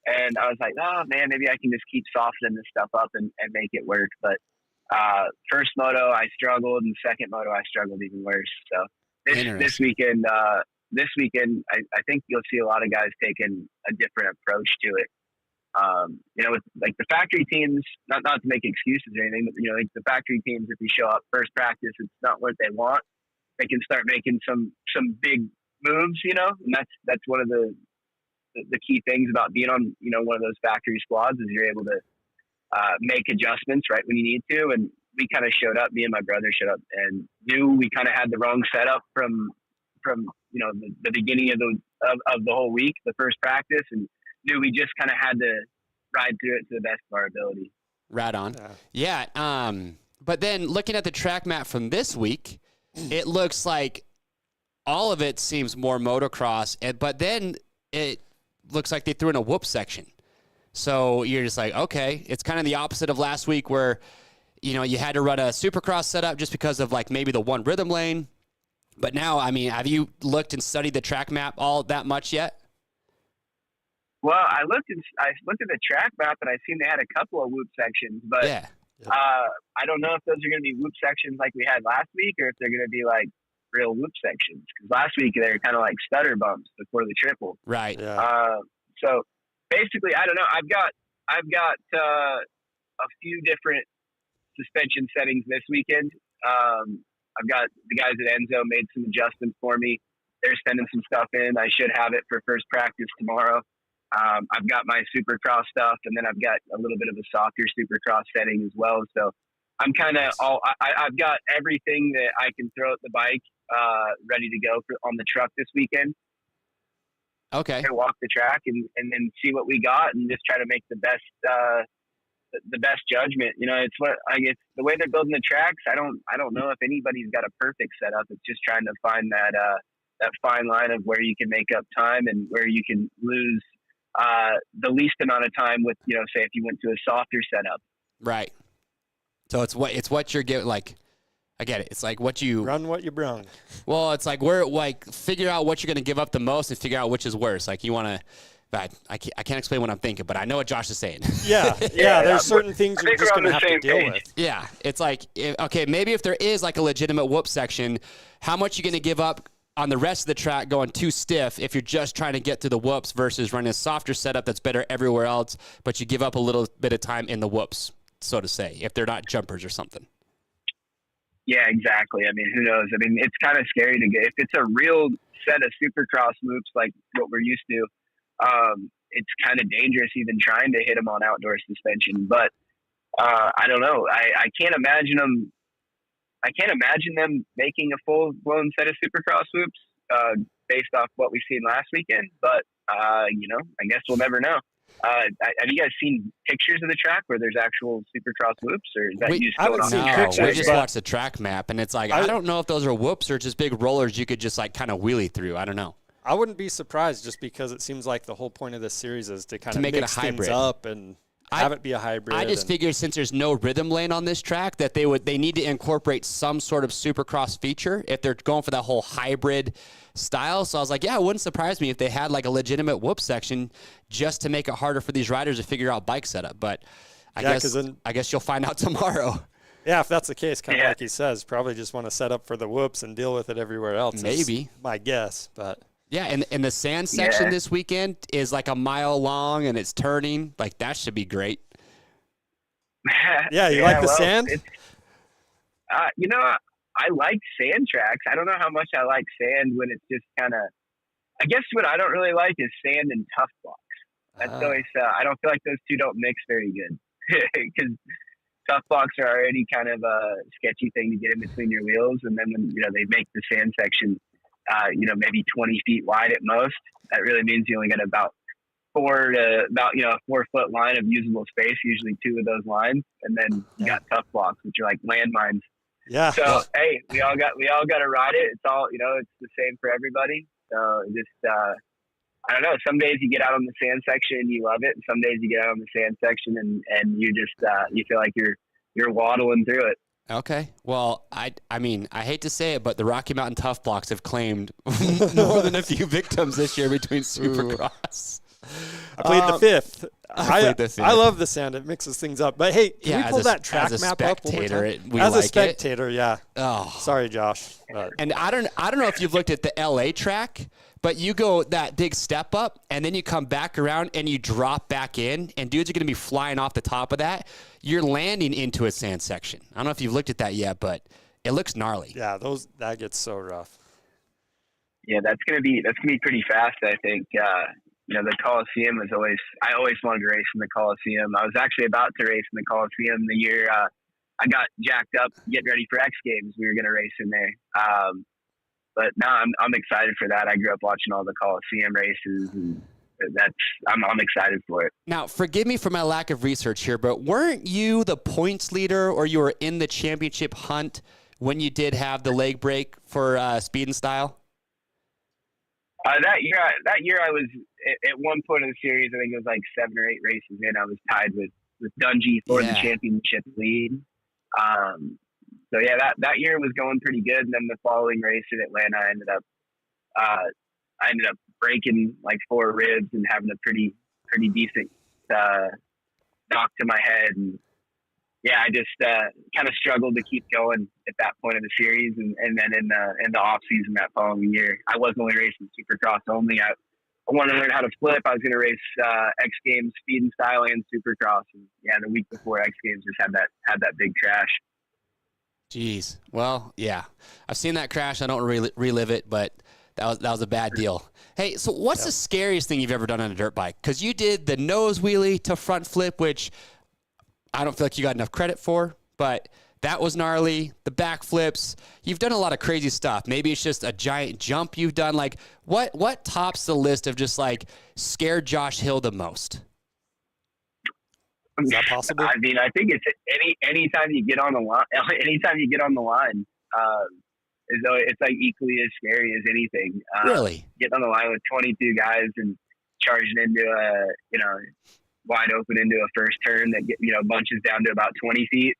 And I was like, oh man, maybe I can just keep softening this stuff up and make it work. But first moto I struggled, and second moto I struggled even worse. So this weekend, I think you'll see a lot of guys taking a different approach to it. With like the factory teams, not to make excuses or anything, but like the factory teams, if you show up first practice, it's not what they want. they can start making some big moves, you know, and that's one of the key things about being on, you know, one of those factory squads is you're able to make adjustments right when you need to. And we kind of showed up, me and my brother showed up and knew we kind of had the wrong setup from you know, the beginning of the whole week, the first practice, and knew we just kind of had to ride through it to the best of our ability. Right on. Yeah. But then looking at the track map from this week, it looks like all of it seems more motocross, but then it looks like they threw in a whoop section. So you're just like, okay, it's kind of the opposite of last week where, you know, you had to run a supercross setup just because of like maybe the one rhythm lane. But now, I mean, have you looked and studied the track map all that much yet? Well, I looked at the track map and I seen they had a couple of whoop sections, but yeah. I don't know if those are going to be whoop sections like we had last week or if they're going to be like real whoop sections. Because last week they were kind of like stutter bumps before the triple. Right. Yeah. So basically, I don't know. I've got a few different suspension settings this weekend. I've got the guys at Enzo made some adjustments for me. They're sending some stuff in. I should have it for first practice tomorrow. I've got my Supercross stuff, and then I've got a little bit of a softer Supercross setting as well. So I'm kind of I've got everything that I can throw at the bike ready to go on the truck this weekend. Okay. To walk the track and then see what we got and just try to make the best judgment. You know, it's what I guess the way they're building the tracks. I don't know if anybody's got a perfect setup. It's just trying to find that fine line of where you can make up time and where you can lose the least amount of time with, you know, say if you went to a softer setup. Right. So it's what you're getting. Like, I get it. It's like what you run, what you brung. Well, it's like we're like figure out what you're going to give up the most and figure out which is worse. Like you want to. I can't explain what I'm thinking, but I know what Josh is saying. Yeah. There's certain things you're just going to have to deal with. Yeah, it's like okay, maybe if there is like a legitimate whoop section, how much you going to give up on the rest of the track going too stiff if you're just trying to get through the whoops versus running a softer setup that's better everywhere else, but you give up a little bit of time in the whoops, so to say, if they're not jumpers or something. Yeah, exactly. I mean, who knows? I mean, it's kind of scary to get if it's a real set of Supercross loops like what we're used to. It's kind of dangerous even trying to hit them on outdoor suspension, but I don't know. I can't imagine them. I can't imagine them making a full blown set of Supercross loops based off what we've seen last weekend. But you know, I guess we'll never know. Have you guys seen pictures of the track where there's actual Supercross loops, or is that you just going on? We just watched the track map, and it's like I don't know if those are whoops or just big rollers you could just like kind of wheelie through. I don't know. I wouldn't be surprised just because it seems like the whole point of this series is to kind of make mix it a hybrid. things up and have it be a hybrid. I just figured since there's no rhythm lane on this track that they need to incorporate some sort of Supercross feature if they're going for that whole hybrid style. So I was like, yeah, it wouldn't surprise me if they had like a legitimate whoop section just to make it harder for these riders to figure out bike setup. But I guess you'll find out tomorrow. Yeah, if that's the case, kind of like he says, probably just want to set up for the whoops and deal with it everywhere else. Maybe. My guess, but... Yeah, and the sand section this weekend is like a mile long and it's turning. Like, that should be great. Yeah, you like the sand? You know, I like sand tracks. I don't know how much I like sand when it's just kind of – I guess what I don't really like is sand and tough blocks. That's always I don't feel like those two don't mix very good because tough blocks are already kind of a sketchy thing to get in between your wheels. And then when, you know, they make the sand section – you know, maybe 20 feet wide at most. That really means you only get about 4 to a 4 foot line of usable space, usually 2 of those lines. And then you got tough blocks, which are like landmines. Yeah. So, hey, we all got to ride it. It's all, you know, it's the same for everybody. So just, I don't know. Some days you get out on the sand section and you love it. And some days you get out on the sand section and you just, you feel like you're waddling through it. Okay. Well, I mean, I hate to say it, but the Rocky Mountain Tough Blocks have claimed more than a few victims this year between Supercross. I played the fifth. I love the sand. It mixes things up. But, hey, can we pull that track map up one more time? As a spectator, yeah. Oh. Sorry, Josh. And I don't know if you've looked at the LA track, but you go that big step up, and then you come back around, and you drop back in, and dudes are going to be flying off the top of that. You're landing into a sand section. I don't know if you've looked at that yet, but It looks gnarly. Yeah, that gets so rough. Yeah, that's gonna be pretty fast. I think. The Coliseum I always wanted to race in the Coliseum. I was actually about to race in the Coliseum the year I got jacked up getting ready for X Games. We were gonna race in there. But now I'm excited for that. I grew up watching all the Coliseum races, and I'm excited for it. Now, forgive me for my lack of research here, but weren't you the points leader, or you were in the championship hunt when you did have the leg break for Speed and Style? That year I was at one point in the series. I think it was like 7 or 8 races in. I was tied with Dungey for the championship lead. So yeah, that year was going pretty good. And then the following race in Atlanta, I ended up breaking like 4 ribs and having a pretty decent knock to my head. And yeah, I just kind of struggled to keep going at that point of the series. And then in the off season that following year, I wasn't only racing Supercross only. I wanted to learn how to flip. I was going to race X Games, Speed and Style, and Supercross. And yeah, the week before X Games, just had that big crash. Jeez. Well, yeah, I've seen that crash. I don't relive it, but that was a bad deal. Hey, so what's the scariest thing you've ever done on a dirt bike? Because you did the nose wheelie to front flip, which I don't feel like you got enough credit for, but that was gnarly. The back flips. You've done a lot of crazy stuff. Maybe it's just a giant jump you've done. Like, what tops the list of just like scared Josh Hill the most? Is that possible? I mean, I think it's anytime you get on the line, it's like equally as scary as anything. Really? Getting on the line with 22 guys and charging into wide open into a first turn that bunches down to about 20 feet.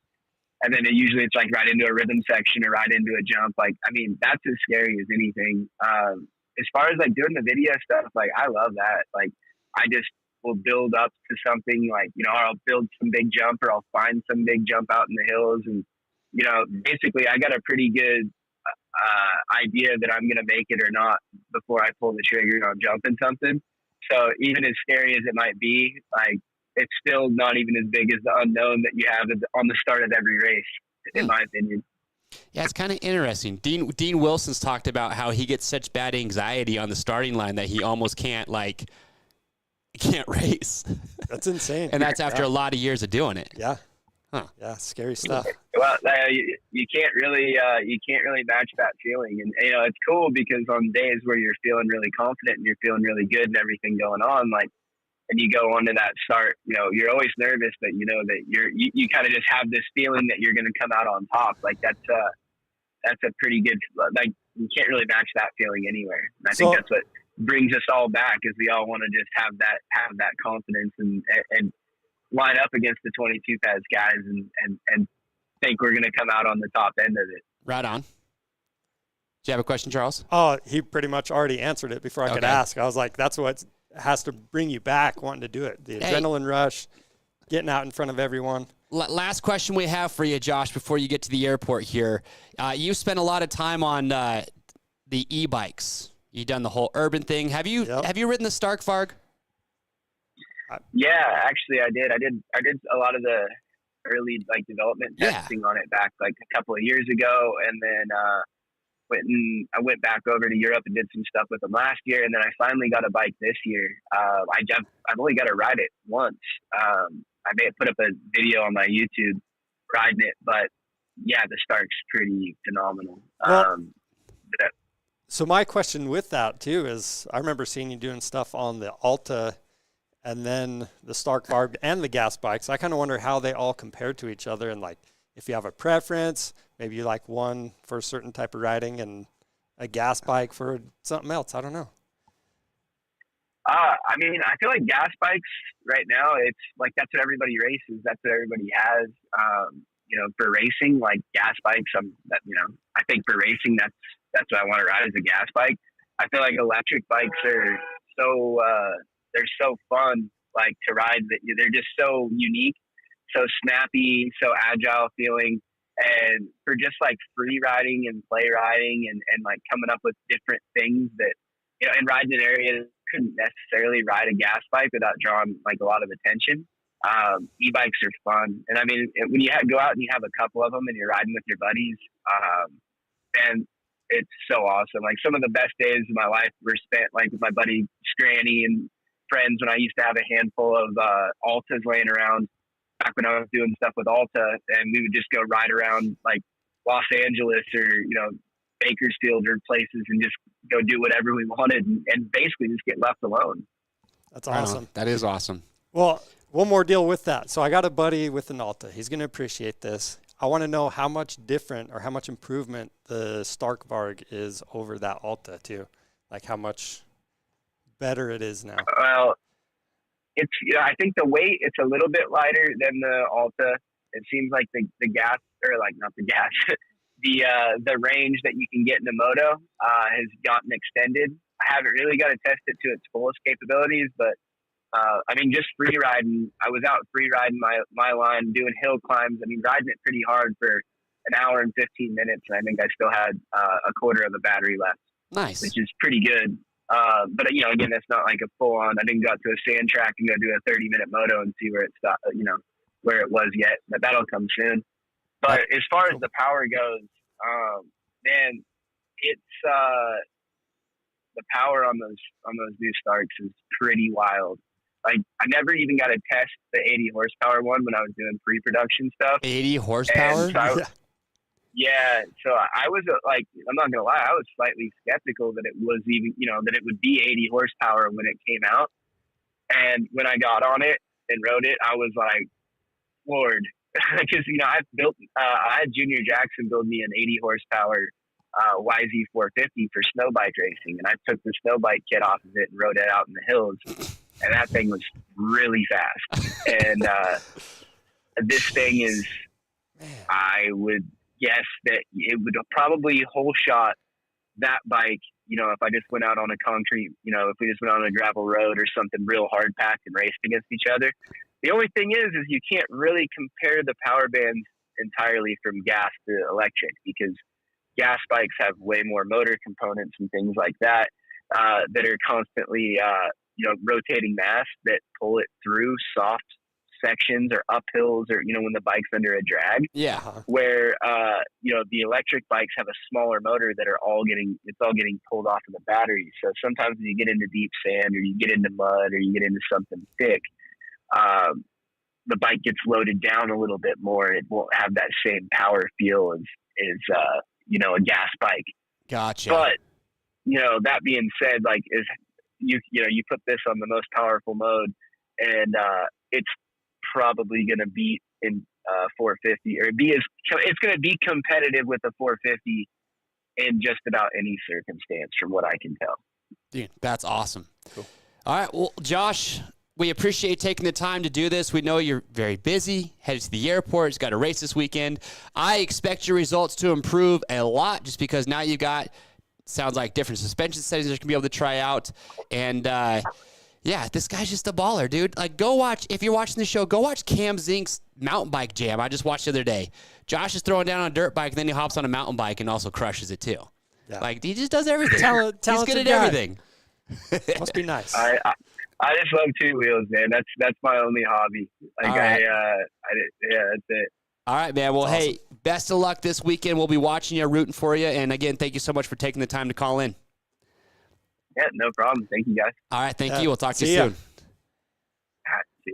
And then usually it's like right into a rhythm section or right into a jump. Like, I mean, that's as scary as anything. As far as like doing the video stuff, like I love that. Like I just will build up to something like, I'll build some big jump or I'll find some big jump out in the hills. And, basically I got a pretty good idea that I'm going to make it or not before I pull the trigger on jumping something. So even as scary as it might be, like it's still not even as big as the unknown that you have on the start of every race, in my opinion. Yeah, it's kind of interesting. Dean Wilson's talked about how he gets such bad anxiety on the starting line that he almost can't race. That's insane. And that's after a lot of years of doing it. Yeah. Huh. Yeah, scary stuff. Well, you can't really match that feeling, and it's cool because on days where you're feeling really confident and you're feeling really good and everything going on, like, and you go onto that start, you're always nervous, but that you kind of just have this feeling that you're going to come out on top. Like that's a pretty good, like you can't really match that feeling anywhere. And I think that's what brings us all back is we all want to just have that confidence and line up against the 22 pads guys and think we're going to come out on the top end of it. Right on. Do you have a question, Charles? Oh, he pretty much already answered it before I could ask. I was like, that's what has to bring you back wanting to do it. The adrenaline rush, getting out in front of everyone. Last question we have for you, Josh, before you get to the airport here. You spent a lot of time on the e-bikes. You've done the whole urban thing. Have you ridden the Stark Varg? Yeah, actually I did. I did a lot of the early development testing on it back a couple of years ago, and then I went back over to Europe and did some stuff with them last year, and then I finally got a bike this year. I've only got to ride it once. I may have put up a video on my YouTube riding it, but yeah, the Stark's pretty phenomenal. So my question with that too is, I remember seeing you doing stuff on the Alta and then the Stark Varg and the gas bikes. I kind of wonder how they all compare to each other, and if you have a preference, maybe you like one for a certain type of riding and a gas bike for something else. I don't know. I mean, I feel like gas bikes right now, it's like that's what everybody races. That's what everybody has. For racing, like gas bikes, I think for racing, that's what I want to ride is a gas bike. I feel like electric bikes are they're so fun, to ride. That they're just so unique, so snappy, so agile feeling. And for just free riding and play riding and coming up with different things that, and riding in areas couldn't necessarily ride a gas bike without drawing a lot of attention. E-bikes are fun. And I mean, when you go out and you have a couple of them and you're riding with your buddies, and it's so awesome. Like some of the best days of my life were spent like with my buddy Scranny and friends when I used to have a handful of Altas laying around back when I was doing stuff with Alta, and we would just go ride around like Los Angeles or, Bakersfield or places and just go do whatever we wanted and basically just get left alone. That's awesome. That is awesome. Well, one more deal with that. So I got a buddy with an Alta. He's going to appreciate this. I want to know how much different or how much improvement the Stark Varg is over that Alta too. Like how much better it is now. Well, it's, I think the weight, it's a little bit lighter than the Alta. It seems like the gas, or like not the gas, the range that you can get in the moto has gotten extended. I haven't really got to test it to its fullest capabilities, but I mean, just free riding. I was out free riding my line, doing hill climbs. I mean, riding it pretty hard for an hour and 15 minutes, and I think I still had a quarter of a battery left. Nice, which is pretty good. But again, that's not like a full on. I didn't go out to a sand track and go do a 30-minute moto and see where it stopped. Where it was yet, but that'll come soon. But as far as the power goes, man, it's the power on those new Starks is pretty wild. Like I never even got to test the 80 horsepower one when I was doing pre-production stuff. 80 horsepower? Yeah. So I was I'm not gonna lie, I was slightly skeptical that it was even, that it would be 80 horsepower when it came out. And when I got on it and rode it, I was like, Lord, because I had Junior Jackson build me an 80 horsepower YZ 450 for snow bike racing, and I took the snow bike kit off of it and rode it out in the hills, and that thing was really fast. And this thing is, I would guess that it would probably whole shot that bike. If I just went out on a concrete, if we just went on a gravel road or something real hard packed and raced against each other. The only thing is you can't really compare the power bands entirely from gas to electric, because gas bikes have way more motor components and things like that that are constantly, rotating mass that pull it through soft sections or uphills or, when the bike's under a drag. Yeah. Where, the electric bikes have a smaller motor that it's all getting pulled off of the battery. So sometimes when you get into deep sand or you get into mud or you get into something thick, the bike gets loaded down a little bit more. It won't have that same power feel as a gas bike. Gotcha. But, that being said, like you put this on the most powerful mode and it's probably going to beat in 450 or it's going to be competitive with the 450 in just about any circumstance from what I can tell. Dude, that's awesome. Cool. All right. Well, Josh, we appreciate taking the time to do this. We know you're very busy, headed to the airport. You've got a race this weekend. I expect your results to improve a lot just because now you've got, sounds like, different suspension settings that you can be able to try out. And, this guy's just a baller, dude. Like, go watch, if you're watching the show, go watch Cam Zink's mountain bike jam I just watched the other day. Josh is throwing down on a dirt bike, and then he hops on a mountain bike and also crushes it too. Yeah. Like, he just does everything. He's good at everything. Must be nice. I just love two wheels, man. That's my only hobby. Like right. That's it. All right, man. Well, awesome. Hey, best of luck this weekend. We'll be watching you, rooting for you. And again, thank you so much for taking the time to call in. Yeah, no problem. Thank you, guys. All right, thank you. We'll talk to you soon. All right, see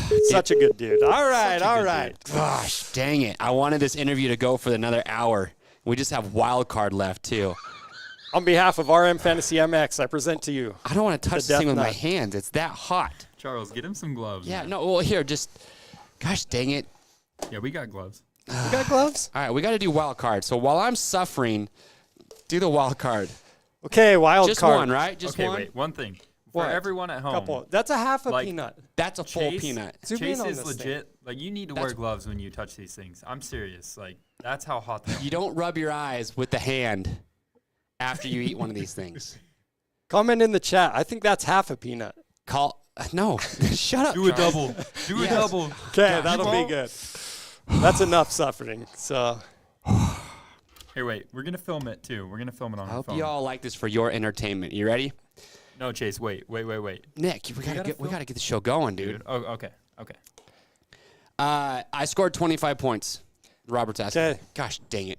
you. Such a good dude. All right. Gosh, dang it. I wanted this interview to go for another hour. We just have wild card left, too. On behalf of RM Fantasy SMX, I present to you. I don't want to touch this thing with my hands. It's that hot. Charles, get him some gloves. Yeah, man. No, well, here, gosh dang it. Yeah, we got gloves. You got gloves? All right, we got to do wild card. So while I'm suffering, do the wild card. Okay, wild just card. Just one, right? Just okay, one? wait, one thing. What? For everyone at home. Couple. That's a half a peanut. That's a full peanut. Chase is legit. Like, you need to wear gloves when you touch these things. I'm serious. Like, that's how hot they are. You don't rub your eyes with the hand after you eat one of these things. Comment in the chat. I think that's half a peanut. No. Shut up. Do a double. Do a double. Okay, that'll be good. That's enough suffering. So. Here, wait. We're going to film it, too. We're going to film it on our phone. I hope you all like this for your entertainment. You ready? No, Chase, wait. Nick, we gotta get the show going, dude. Oh, okay. I scored 25 points. Robert's asking. Okay. Gosh, dang it.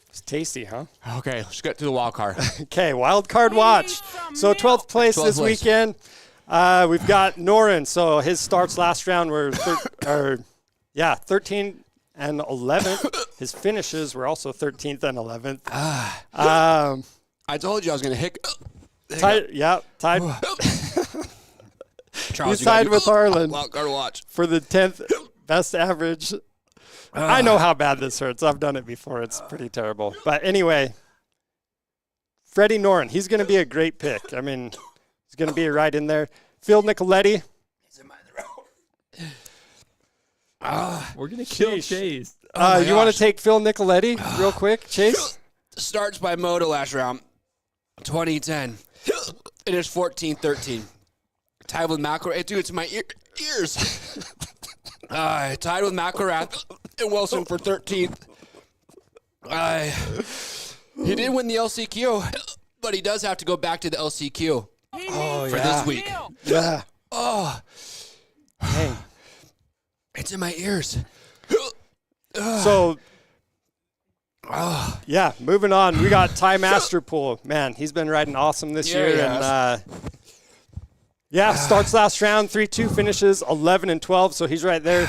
It's tasty, huh? Okay, let's get to the wild card. Okay, wild card watch. So 12th place this weekend. We've got Noren. So his starts last round were 13th and 11th. His finishes were also 13th and 11th. I told you I was going to hiccup. Tied. Charles, He's tied with Harlan wild card watch. for the 10th best average. I know how bad this hurts. I've done it before. It's pretty terrible. But anyway, Freddie Noren, he's going to be a great pick. I mean, he's going to be right in there. Phil Nicoletti. We're going to kill Sheesh. Chase. You want to take Phil Nicoletti real quick, Chase? Starts by Moto last round, 2010. It is 14-13. Tied with McElrath. Dude, it's my ears. Tied with McElrath and Wilson for 13th. He did win the LCQ, but he does have to go back to the LCQ for this week. Yeah. Oh, Dang. it's in my ears. So, yeah, moving on. We got Ty Masterpool. Man, he's been riding awesome this year. And starts last round, 3-2 finishes 11 and 12. So he's right there,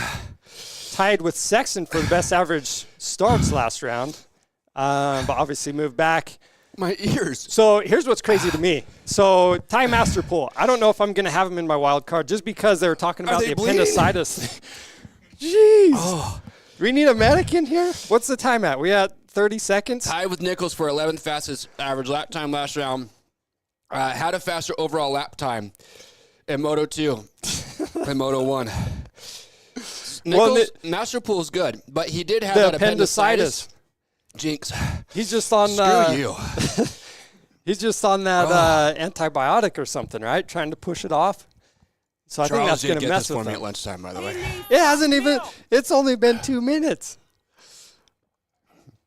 tied with Sexton for the best average starts last round. But obviously moved back. My ears. So here's what's crazy to me. So Ty Masterpool, I don't know if I'm going to have him in my wild card just because they were talking about the appendicitis. Jeez. Oh. Do we need a medic in here? What's the time at? We at 30 seconds? Tied with Nichols for 11th fastest average lap time last round. Had a faster overall lap time in Moto 2 and Moto 1. Nichols, Masterpool is good, but he did have that appendicitis. Jinx. He's just on. Screw you. He's just on that antibiotic or something, right? Trying to push it off. So I think that's going to mess with him. At lunchtime, by the way. It hasn't even. It's only been 2 minutes.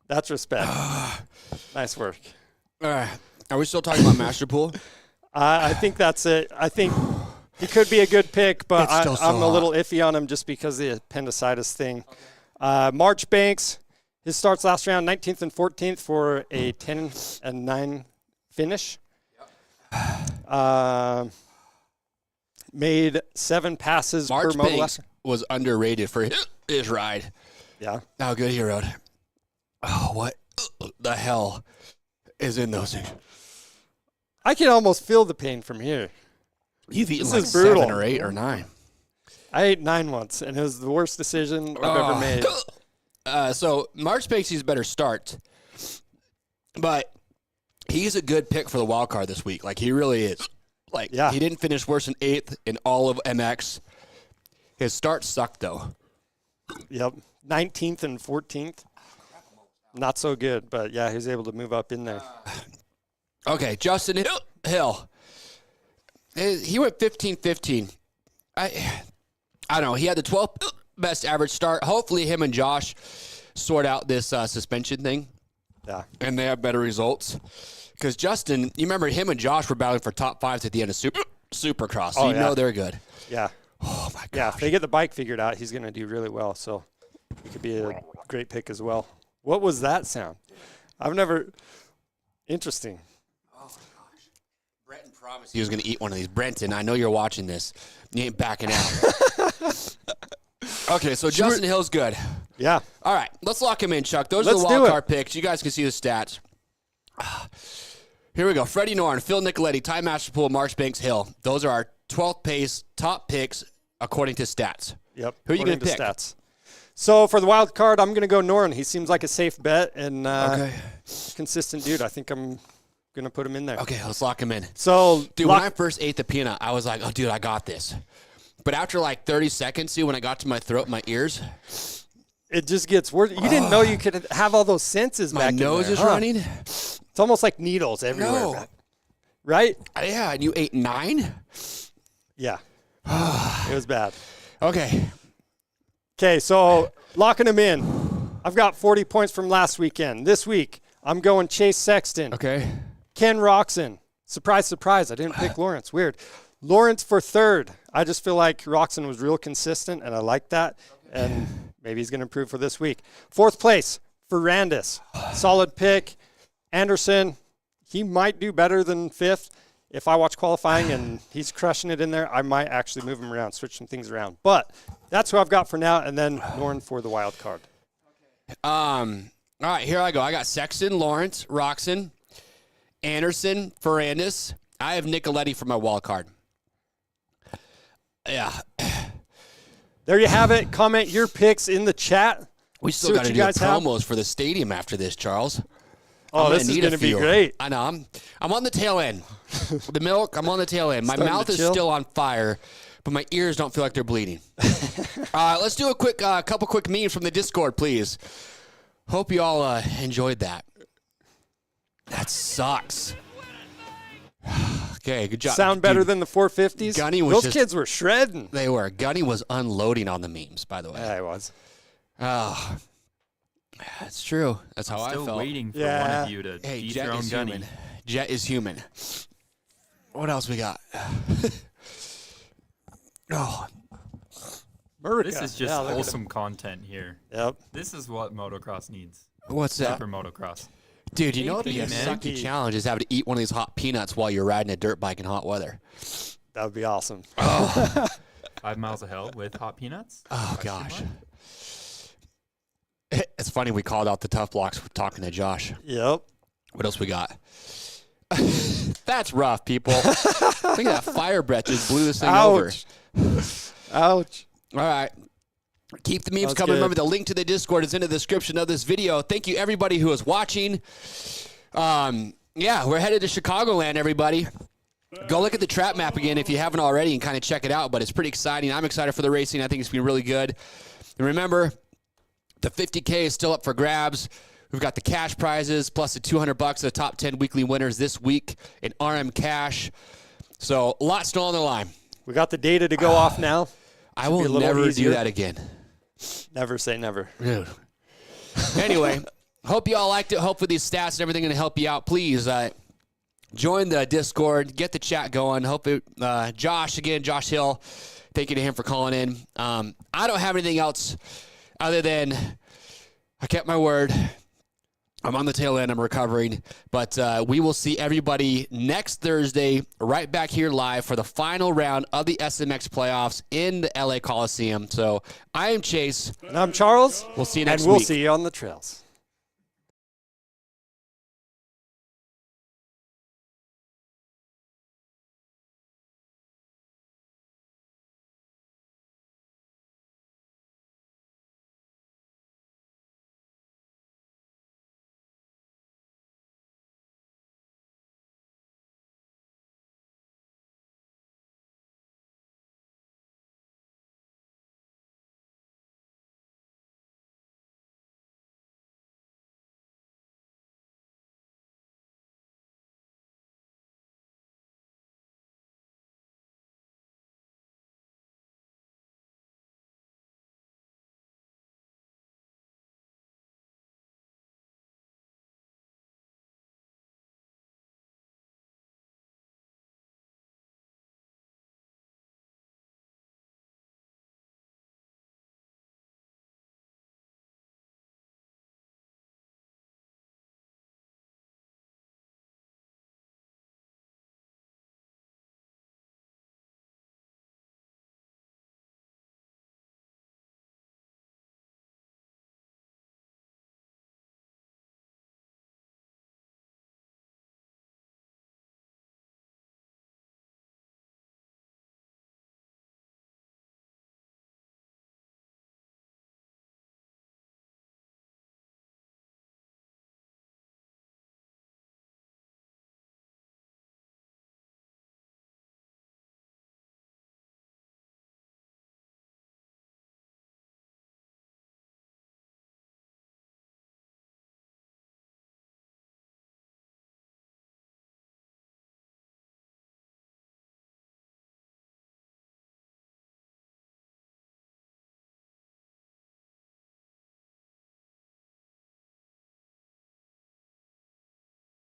That's respect. Nice work. All right. Are we still talking about Masterpool? I think that's it. I think he could be a good pick, but I'm a little iffy on him just because of the appendicitis thing. March Banks, his starts last round, 19th and 14th for a 10 and 9 finish. Made 7 passes March per moto. Banks was underrated for his ride. Yeah. How good he rode. Oh, what the hell is in those things? I can almost feel the pain from here. You've eaten This like is brutal. 7 or 8 or 9. I ate 9 once, and it was the worst decision I've ever made. So March Banks, he's a better start, but he's a good pick for the wild card this week. Like, he really is. Like, he didn't finish worse than 8th in all of MX. His start sucked, though. Yep. 19th and 14th. Not so good, but yeah, he was able to move up in there. Okay, Justin Hill. He went 15-15. I don't know. He had the 12th best average start. Hopefully him and Josh sort out this suspension thing. Yeah. And they have better results. Because Justin, you remember him and Josh were battling for top 5s at the end of SuperCross. So you know they're good. Yeah. Oh, my God. Yeah, if they get the bike figured out, he's going to do really well. So he could be a great pick as well. What was that sound? I've never. Interesting. Oh, my gosh. Brenton promised he was going to eat one of these. Brenton, I know you're watching this. You ain't backing out. Okay, so Justin Hill's good. Yeah. All right, let's lock him in, Chuck. Those are the wild card picks. You guys can see the stats. Here we go. Freddie Noren, Phil Nicoletti, Ty Masterpool, March Banks, Hill. Those are our 12th pace top picks according to stats. Yep. Who are you going to pick? Stats. So for the wild card, I'm going to go Noren. He seems like a safe bet and consistent dude. I think I'm going to put him in there. Okay, let's lock him in. So, dude, when I first ate the peanut, I was like, oh, dude, I got this. But after like 30 seconds, see, when I got to my throat, my ears, it just gets worse. You didn't know you could have all those senses back in there. My nose is running. It's almost like needles everywhere. No. Right? Yeah, and you ate 9? Yeah. It was bad. Okay. Okay, so locking him in. I've got 40 points from last weekend. This week, I'm going Chase Sexton. Okay. Ken Roczen. Surprise, surprise. I didn't pick Lawrence. Weird. Lawrence for third. I just feel like Roczen was real consistent, and I like that. And maybe he's going to improve for this week. Fourth place, Ferrandis. Solid pick. Anderson, he might do better than fifth. If I watch qualifying and he's crushing it in there, I might actually move him around, switch some things around. But that's who I've got for now, and then Norn for the wild card. All right, here I go. I got Sexton, Lawrence, Roczen, Anderson, Ferrandis. I have Nicoletti for my wild card. Yeah. There you have it. Comment your picks in the chat. We still got to do promos for the stadium after this, Charles. Oh, this is going to be great. I know. I'm on the tail end. The milk, I'm on the tail end. My mouth is still on fire, but my ears don't feel like they're bleeding. Let's do a quick, couple quick memes from the Discord, please. Hope you all enjoyed that. That sucks. Okay, good job. Sound better than the 450s? Gunny was Those kids were shredding. They were. Gunny was unloading on the memes, by the way. Yeah, I was. Oh, that's true. That's how I felt. Still waiting for one of you to dethrone Gunny. Human. Jett is human. What else we got? Oh, America. This is just wholesome content here. Yep. This is what motocross needs. What's that? SuperMotocross. Dude, you know what would be a sucky challenge is having to eat one of these hot peanuts while you're riding a dirt bike in hot weather. That would be awesome. Oh. 5 miles of hell with hot peanuts? Oh, gosh. It's funny we called out the tough blocks talking to Josh. Yep. What else we got? That's rough, people. Look at that fire breath just blew this thing over. Ouch. All right. Keep the memes coming. Remember, the link to the Discord is in the description of this video. Thank you, everybody who is watching. Yeah, we're headed to Chicagoland, everybody. Go look at the trap map again if you haven't already and kind of check it out, but it's pretty exciting. I'm excited for the racing. I think it's been really good. And remember, the 50K is still up for grabs. We've got the cash prizes plus the $200 the top 10 weekly winners this week in RM cash. So a lot still on the line. We got the data to go off now. I will never do that again. Never say never. Dude. Anyway, hope you all liked it. Hopefully these stats and everything going to help you out. Please join the Discord. Get the chat going. Hope it, Josh Hill, thank you to him for calling in. I don't have anything else other than I kept my word. I'm on the tail end. I'm recovering. But we will see everybody next Thursday right back here live for the final round of the SMX playoffs in the LA Coliseum. So I am Chase. And I'm Charles. We'll see you next week. And we'll see you on the trails.